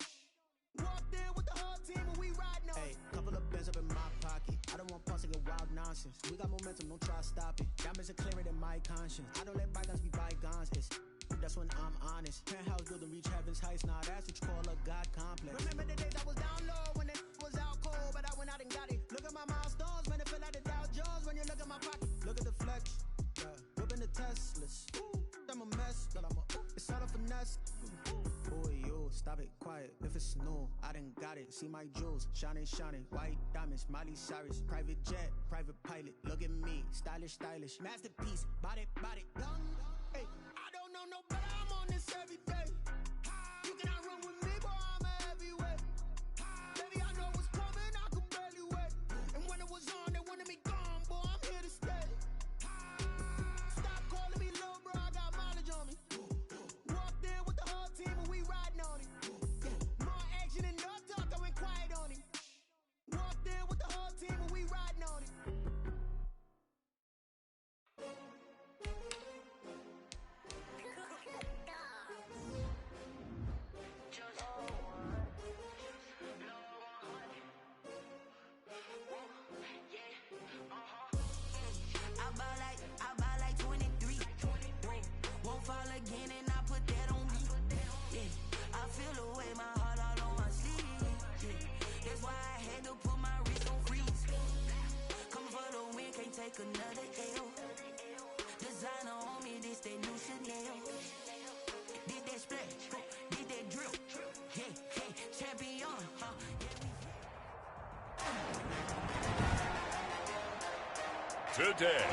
Walked in with the whole team and we riding on him. Hey, couple of bands up in my pocket. I don't want pulse to get wild nonsense. We got momentum, don't try to stop it. Diamonds are clearer than my conscience. I don't let bygones be bygones. That's when I'm honest. Penthouse building, reach heaven's heights. Nah, that's what you call a God complex. Remember the days I was down low when it was out cold, but I went out and got it. Look at my milestones, man, it feel like the Dow Jones when you look at my pocket. Look at the flex, whipping the Teslas. I'm a mess, but it's all a finesse. Boy, yo, stop it, quiet. If it's snow, I done got it. See my jewels, shining. White diamonds, Miley Cyrus. Private jet, private pilot. Look at me, stylish. Masterpiece, body, young. Hey, I don't know no better. I'm on this every day. You cannot run with me, boy, I'm a heavyweight. Baby, I know what's coming, I could barely wait. And when it was on, they wanted me gone, boy, I'm here to stay. Stop calling me little bro, I got mileage on me. Walked in with the whole team and we riding on him. More action and no talk, I went quiet on him. Walked in with the whole team and we riding on him. I buy like 23. Won't fall again and I put that on me. Yeah, I feel the way, my heart all on my sleeve. Yeah, that's why I had to put my wrist on freeze. Come for the win, can't take another L. Designer on me, this that new Chanel. Did that splash, did that drip. Yeah, champion, huh? Today.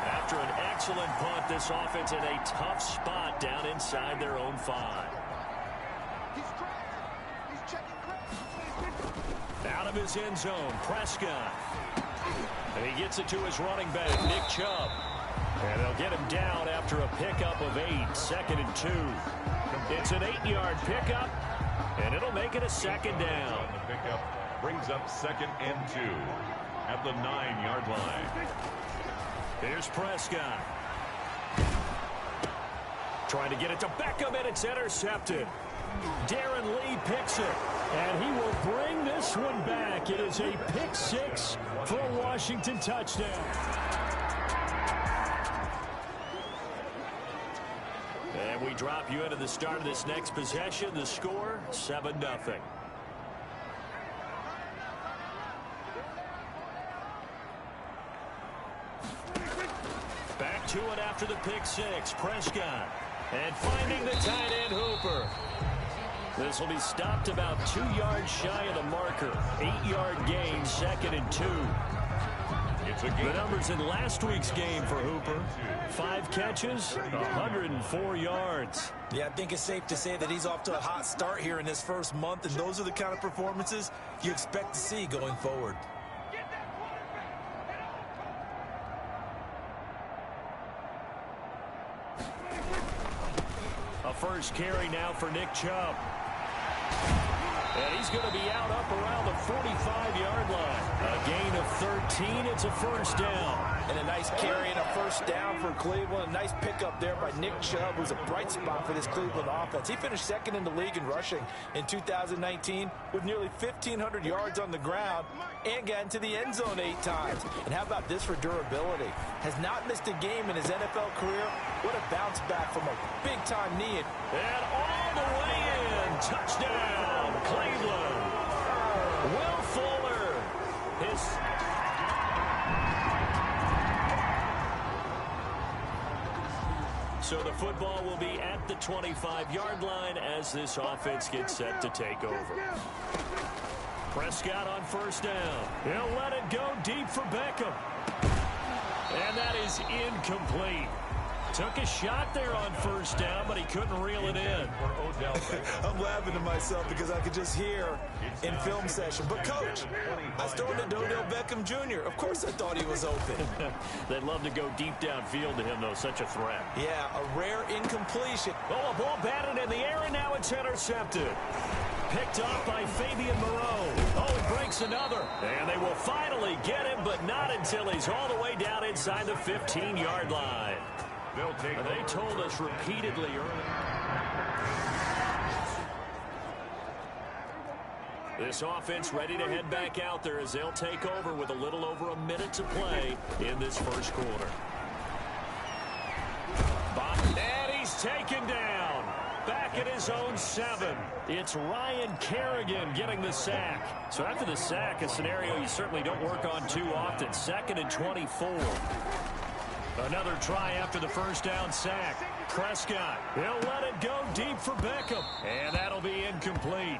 After an excellent punt, this offense in a tough spot down inside their own 5. Out of his end zone, Prescott. And he gets it to his running back, Nick Chubb. And they'll get him down after a pickup of 8, 2nd and 2. It's an 8-yard pickup, and it'll make it a 2nd down. The pickup brings up 2nd and 2 at the 9-yard line. Here's Prescott. Trying to get it to Beckham, and it's intercepted. Darren Lee picks it, and he will bring this one back. It is a pick 6 for a Washington touchdown. And we drop you into the start of this next possession. The score, 7-0. Back to it after the pick 6. Prescott. And finding the tight end, Hooper. This will be stopped about 2 yards shy of the marker. 8-yard gain, 2nd and 2. The numbers in last week's game for Hooper: 5 catches, 104 yards. Yeah, I think it's safe to say that he's off to a hot start here in this first month, and those are the kind of performances you expect to see going forward. A first carry now for Nick Chubb. And he's going to be out up around the 45-yard line. A gain of 13. It's a first down. And a nice carry and a first down for Cleveland. A nice pickup there by Nick Chubb, who's a bright spot for this Cleveland offense. He finished 2nd in the league in rushing in 2019 with nearly 1,500 yards on the ground and got into the end zone 8 times. And how about this for durability? Has not missed a game in his NFL career. What a bounce back from a big-time knee. And all the way in. Touchdown, Cleveland. Will Fuller. So the football will be at the 25-yard line as this offense gets set to take over. Prescott on first down. He'll let it go deep for Beckham. And that is incomplete. Took a shot there on first down, but he couldn't reel it in. I'm laughing to myself because I could just hear in film session. But, Coach, I was throwing to Odell Beckham Jr. Of course I thought he was open. They'd love to go deep downfield to him, though. Such a threat. Yeah, a rare incompletion. Oh, a ball batted in the air, and now it's intercepted. Picked off by Fabian Moreau. Oh, he breaks another. And they will finally get him, but not until he's all the way down inside the 15-yard line. They told us repeatedly earlier. This offense ready to head back out there as they'll take over with a little over a minute to play in this first quarter. And he's taken down. Back at his own 7. It's Ryan Kerrigan getting the sack. So after the sack, a scenario you certainly don't work on too often. 2nd and 24. Another try after the first down sack. Prescott, he'll let it go deep for Beckham. And that'll be incomplete.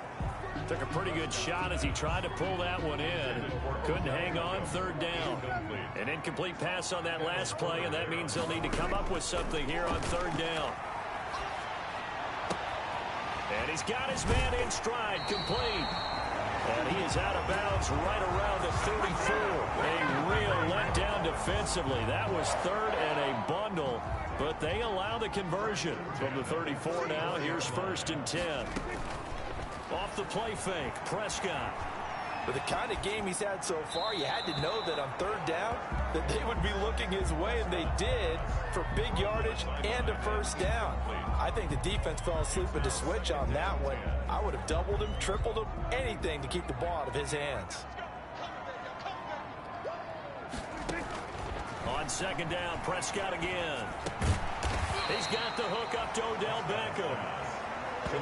Took a pretty good shot as he tried to pull that one in. Couldn't hang on, 3rd down. An incomplete pass on that last play, and that means they'll need to come up with something here on 3rd down. And he's got his man in stride, complete. And he is out of bounds right around the 34. A real letdown defensively. That was 3rd and a bundle, but they allow the conversion. From the 34 now, here's 1st and 10. Off the play fake, Prescott. With the kind of game he's had so far, you had to know that on 3rd down that they would be looking his way, and they did, for big yardage and a 1st down. I think the defense fell asleep with the switch on that one. I would have doubled him, tripled him, anything to keep the ball out of his hands. On 2nd down, Prescott again. He's got the hook up to Odell Beckham.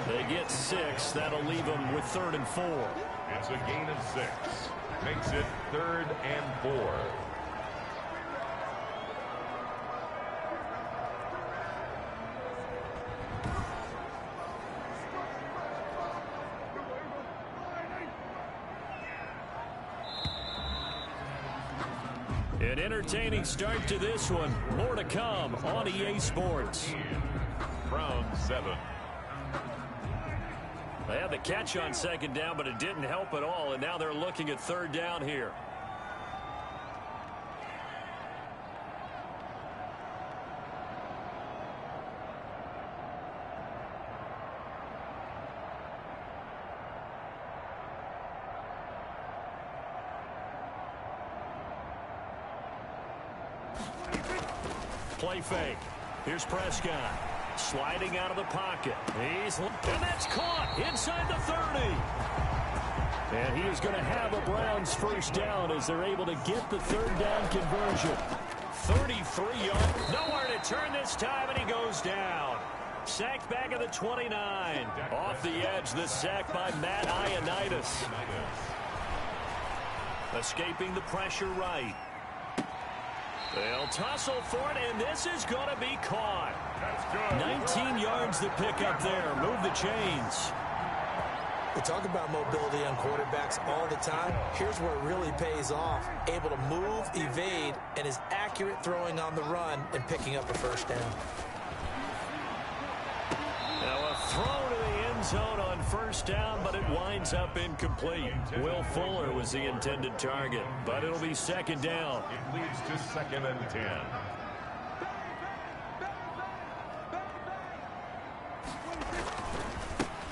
They get 6. That'll leave them with 3rd and 4. It's a gain of 6. Makes it 3rd and 4. An entertaining start to this one. More to come on EA Sports. From 7. They had the catch on 2nd down, but it didn't help at all, and now they're looking at 3rd down here. Play fake. Here's Prescott. Sliding out of the pocket. And that's caught inside the 30. And he is going to have a Browns 1st down as they're able to get the 3rd down conversion. 33 yards. Nowhere to turn this time, and he goes down. Sacked back at the 29. Off the edge, the sack by Matt Ioannidis. Escaping the pressure right. They'll tussle for it, and this is going to be caught. 19 yards to pick up there. Move the chains. We talk about mobility on quarterbacks all the time. Here's where it really pays off. Able to move, evade, and is accurate throwing on the run and picking up a 1st down. Now a throw to the end zone on 1st down, but it winds up incomplete. Will Fuller was the intended target, but it'll be 2nd down. It leads to 2nd and 10.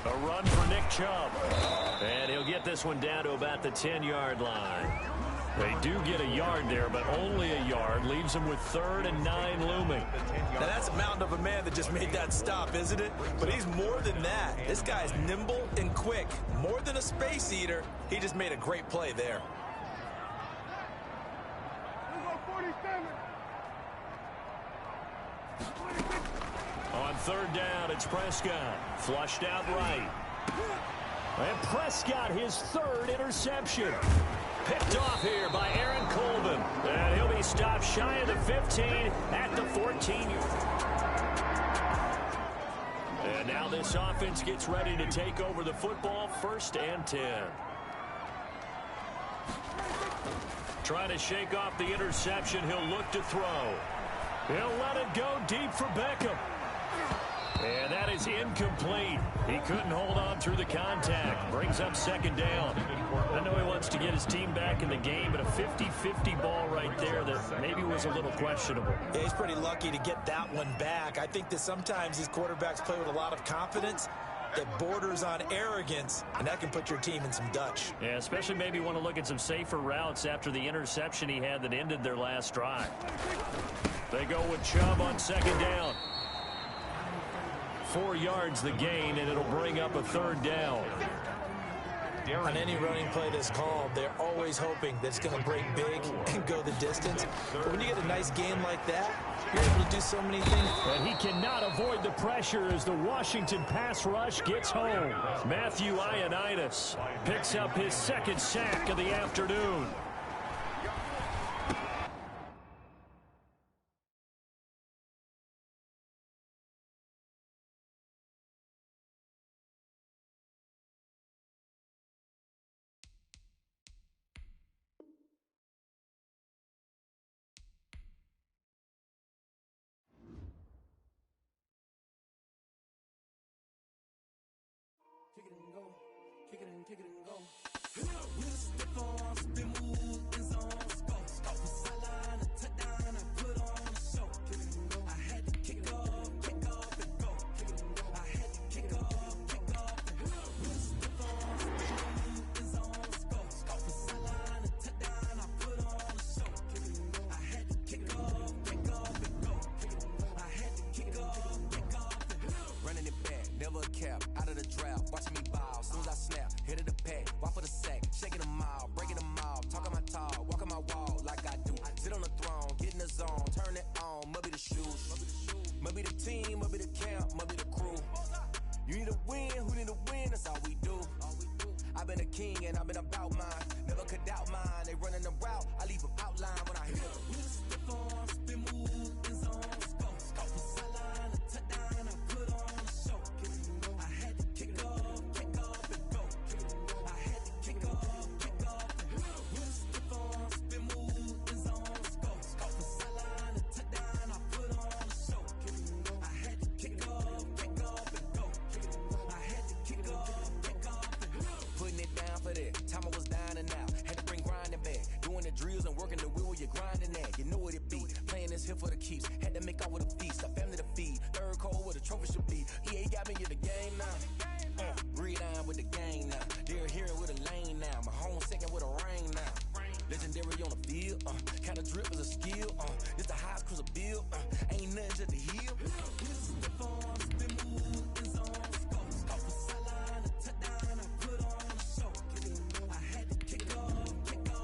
A run for Nick Chubb. And he'll get this one down to about the 10-yard line. They do get a yard there, but only a yard. Leaves them with 3rd and 9 looming. Now that's a mountain of a man that just made that stop, isn't it? But he's more than that. This guy's nimble and quick. More than a space eater, he just made a great play there. On 3rd down, it's Prescott. Flushed out right. And Prescott, his 3rd interception. Picked off here by Aaron Colvin. And he'll be stopped shy of the 15 at the 14. And now this offense gets ready to take over the football, 1st and 10. Trying to shake off the interception. He'll look to throw. He'll let it go deep for Beckham. And that is incomplete. He couldn't hold on through the contact. Brings up 2nd down. I know he wants to get his team back in the game, but a 50-50 ball right there that maybe was a little questionable. Yeah, he's pretty lucky to get that one back. I think that sometimes these quarterbacks play with a lot of confidence that borders on arrogance, and that can put your team in some Dutch. Yeah, especially maybe want to look at some safer routes after the interception he had that ended their last drive. They go with Chubb on 2nd down. 4 yards the gain, and it'll bring up a 3rd down. On any running play that's called, they're always hoping that it's going to break big and go the distance. But when you get a nice game like that, you're able to do so many things. And he cannot avoid the pressure as the Washington pass rush gets home. Matthew Ioannidis picks up his 2nd sack of the afternoon. Kick it and go. With a stiff arm, spin move, and zone, scope. Scope for sideline, a touchdown, I put on a show. I had to kick off, and go. I had to kick off, and go. With a stiff arm, spin move, and zone, scope. Scope for sideline, a touchdown, I put on a show. I had to kick off, and go. I had to kick off, and go. Running it back, never a cap, out of the draft, watching me ball. As soon as I snap, hit of the pack, walk for the sack, shaking them all, breaking them all, talking my tall, walking my wall like I do. Sit on the throne, get in the zone, turn it on, must be the shoes, must be the team, must be the camp, must be the crew. You need a win, who need a win, that's all we do. I've been a king and I've been about mine, never could doubt mine. They running the route, I leave them outline when I hit them. With a stiff arm, spin move, and zone, scope for sideline, a touchdown, I put on a show. I had to kick off, and go. I had to kick off, and go. With a stiff arm, spin move, and zone, scope for sideline, a touchdown, I put on a show. I had to kick off, and go. I had to kick off, and go. Putting it down for that, time I was down and out. Had to bring grinding back, doing the drills and working the wheel where you're grinding at. You know what it be, playing this here for the keeps. Had to make out with a feast, a family to feed. 3rd cold where the trophy should be. EA got me in the game now. Breathe down with the game now. They're here with a lane now. My home 2nd with a rain now. Legendary on the field. Kind of drip is a skill. It's the highest cruiser bill. Ain't nothing just to heal. Stiff arm, spin move, and zone, scope for sideline, a touchdown, I put on a show. I had to kick off, and go.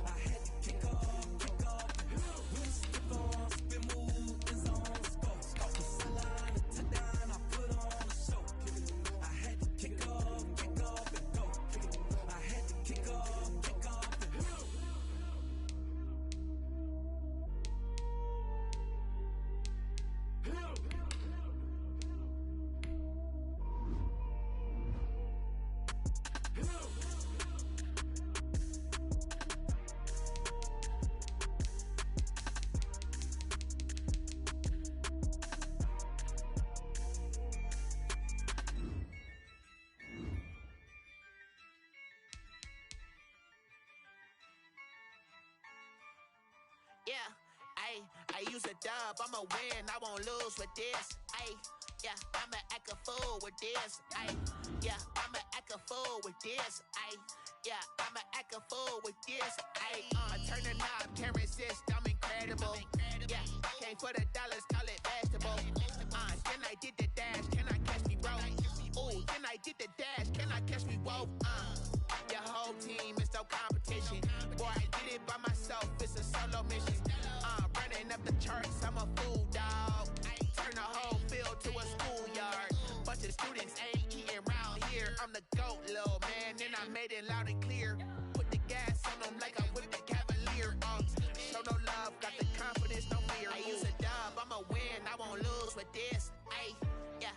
I had to kick off, and go. With stiff arm, spin move, and zone, scope for sideline, a touchdown, I put on a show. I had to kick off, and go. I had to kick off, and go. Yeah, I use a dub, I'ma win, I won't lose with this. Yeah, I'ma act a fool with this. Yeah, I'ma act a fool with this. Yeah, I'ma act a fool with this. I turn the knob, can't resist, I'm incredible. Yeah, came for the dollars, call it vegetable. Then I did the dash, can I catch me, bro? Ooh, then I did the dash, can I catch me, whoa? Your whole team is no competition. Boy, I did it by myself, it's a solo mission. Running up the charts, I'm a fool, dog. Turn the whole field to a schoolyard. Bunch of students ain't eating round here. I'm the GOAT, little man, and I made it loud and clear. Put the gas on them like I'm with the Cavalier. Show no love, got the confidence, no fear. I use a dub, I'ma win, I won't lose with this. Yeah.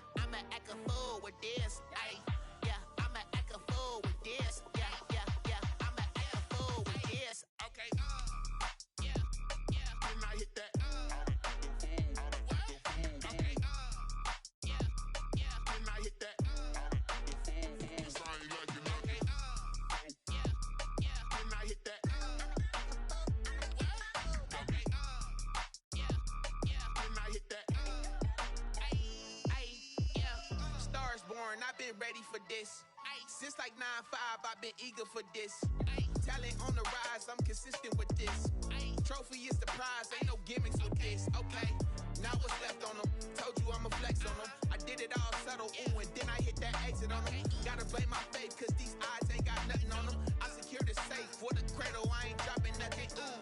ready for this. Since like 9-5, I've been eager for this. Talent on the rise, I'm consistent with this. Trophy is the prize, ain't no gimmicks with this. Okay, now what's left on them? Told you I'ma flex on them. I did it all subtle, ooh, and then I hit that exit on them. Gotta blame my faith, cause these eyes ain't got nothing on them. I secured the safe for the cradle, I ain't dropping nothing, ooh.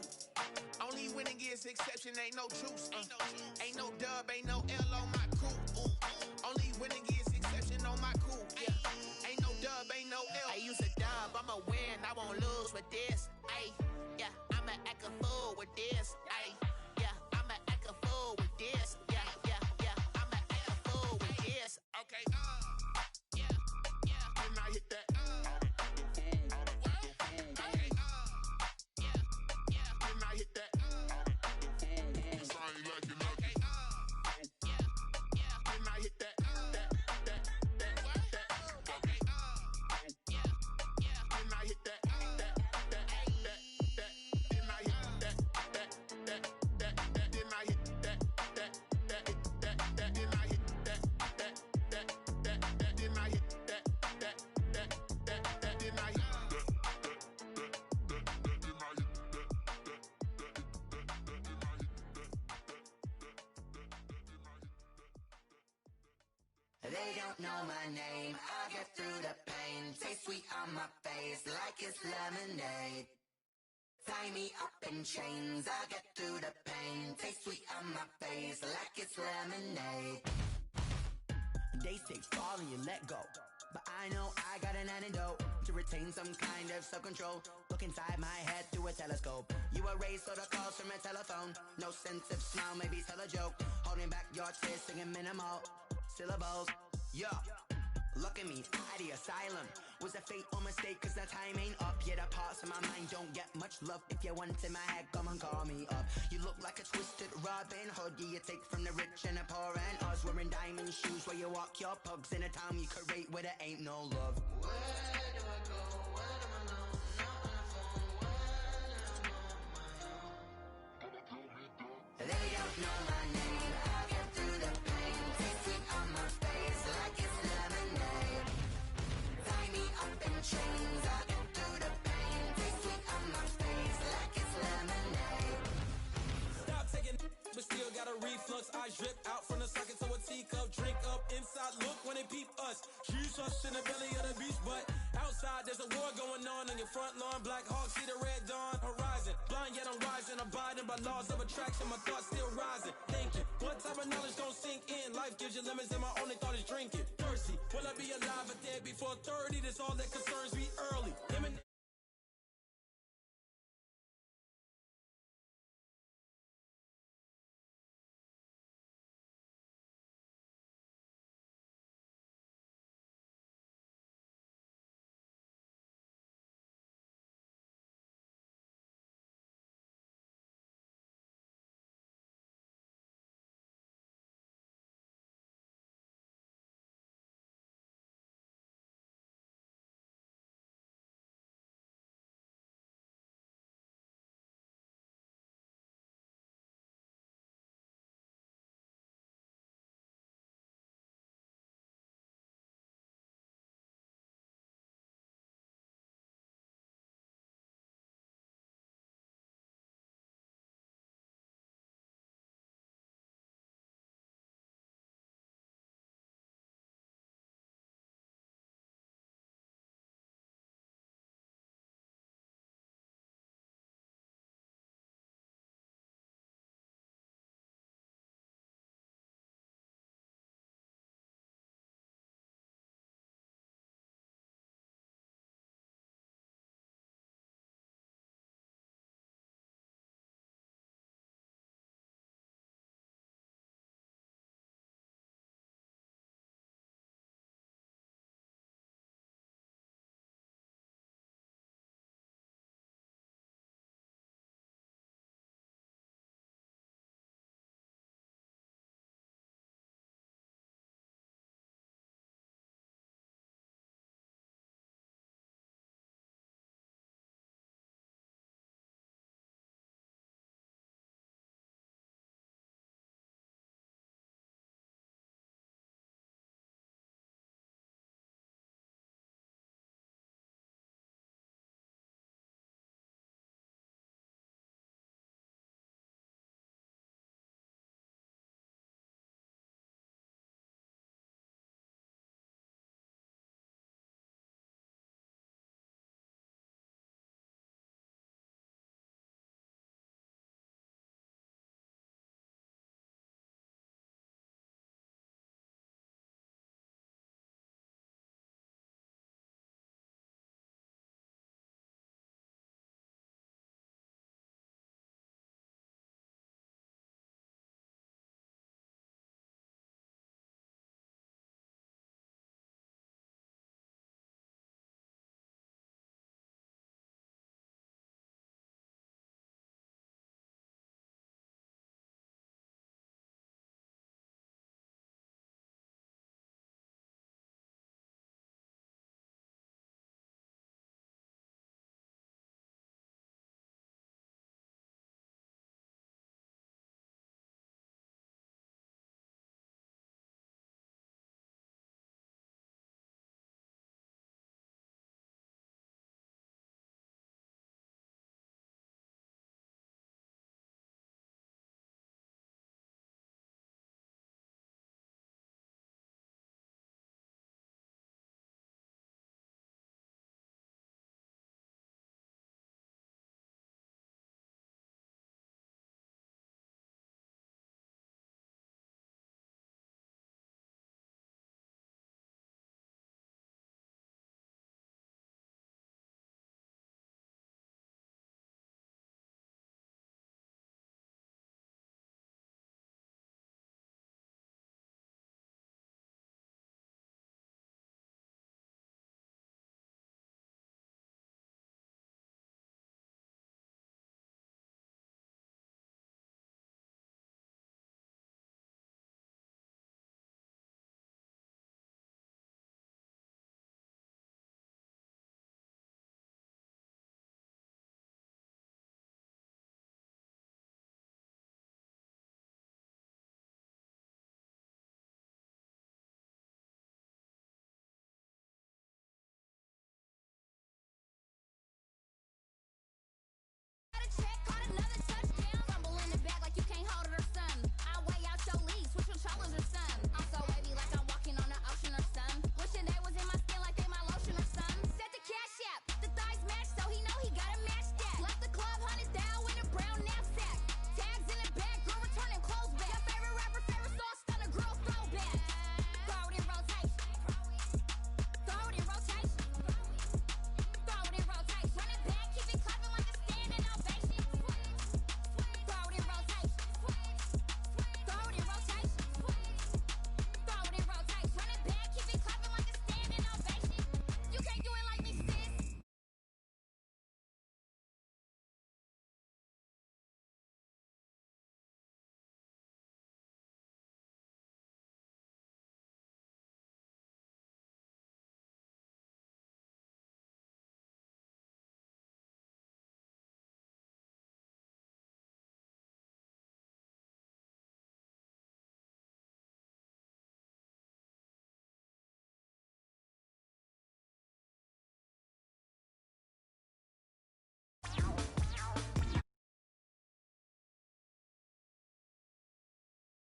Only winning is exception, ain't no truce. Ain't no dub, ain't no L on my crew. Only winning is exception on my crew. Yeah. Ain't no dub, ain't no L. I use a dub, I'ma win, I won't lose with this. Ay, yeah, I'ma act a fool with this. Ay, yeah, I'ma act a fool with this. Yeah, yeah, yeah, I'ma act a fool with this. Okay, yeah, yeah. Didn't I hit that? Okay, yeah, yeah. Didn't I hit that? They don't know my name, I get through the pain. Taste sweet on my face like it's lemonade. Tie me up in chains, I get through the pain. Taste sweet on my face like it's lemonade. They say fall and you let go, but I know I got an antidote to retain some kind of self-control. Look inside my head through a telescope. You erase all the calls from a telephone. No sense of smile, maybe tell a joke. Holding back your tears, singing minimal syllables. Yeah, look at me, at the asylum. Was a fate or mistake, cause the time ain't up. Yet the parts of my mind don't get much love. If you want in my head, come and call me up. You look like a twisted Robin Hood. Yeah, you take from the rich and the poor and us. Wearing diamond shoes where you walk your pugs in a town you create where there ain't no love. Where do I go? Where do I know? Not on the phone. Where am I on my own? They don't know my name. I'll get through the pain. Taste sweet on my face like it's lemonade. Tie me up in chains. I'll get through the pain. Taste sweet on my face like it's lemonade. Stop taking but still got a reflux. I drip out from the socket to a teacup. Drink up inside, look when they peep us. Shoes us in the belly of the beast, but outside there's a war going on your front lawn. Black Hawk, see the red dawn horizon. Blind yet I'm rising, abiding by laws of attraction. My thoughts still rising, thinking what type of knowledge gon' sink in? Life gives you lemons and my only thought is drinking. Thirsty, will I be alive or dead before 30? That's all that concerns me early.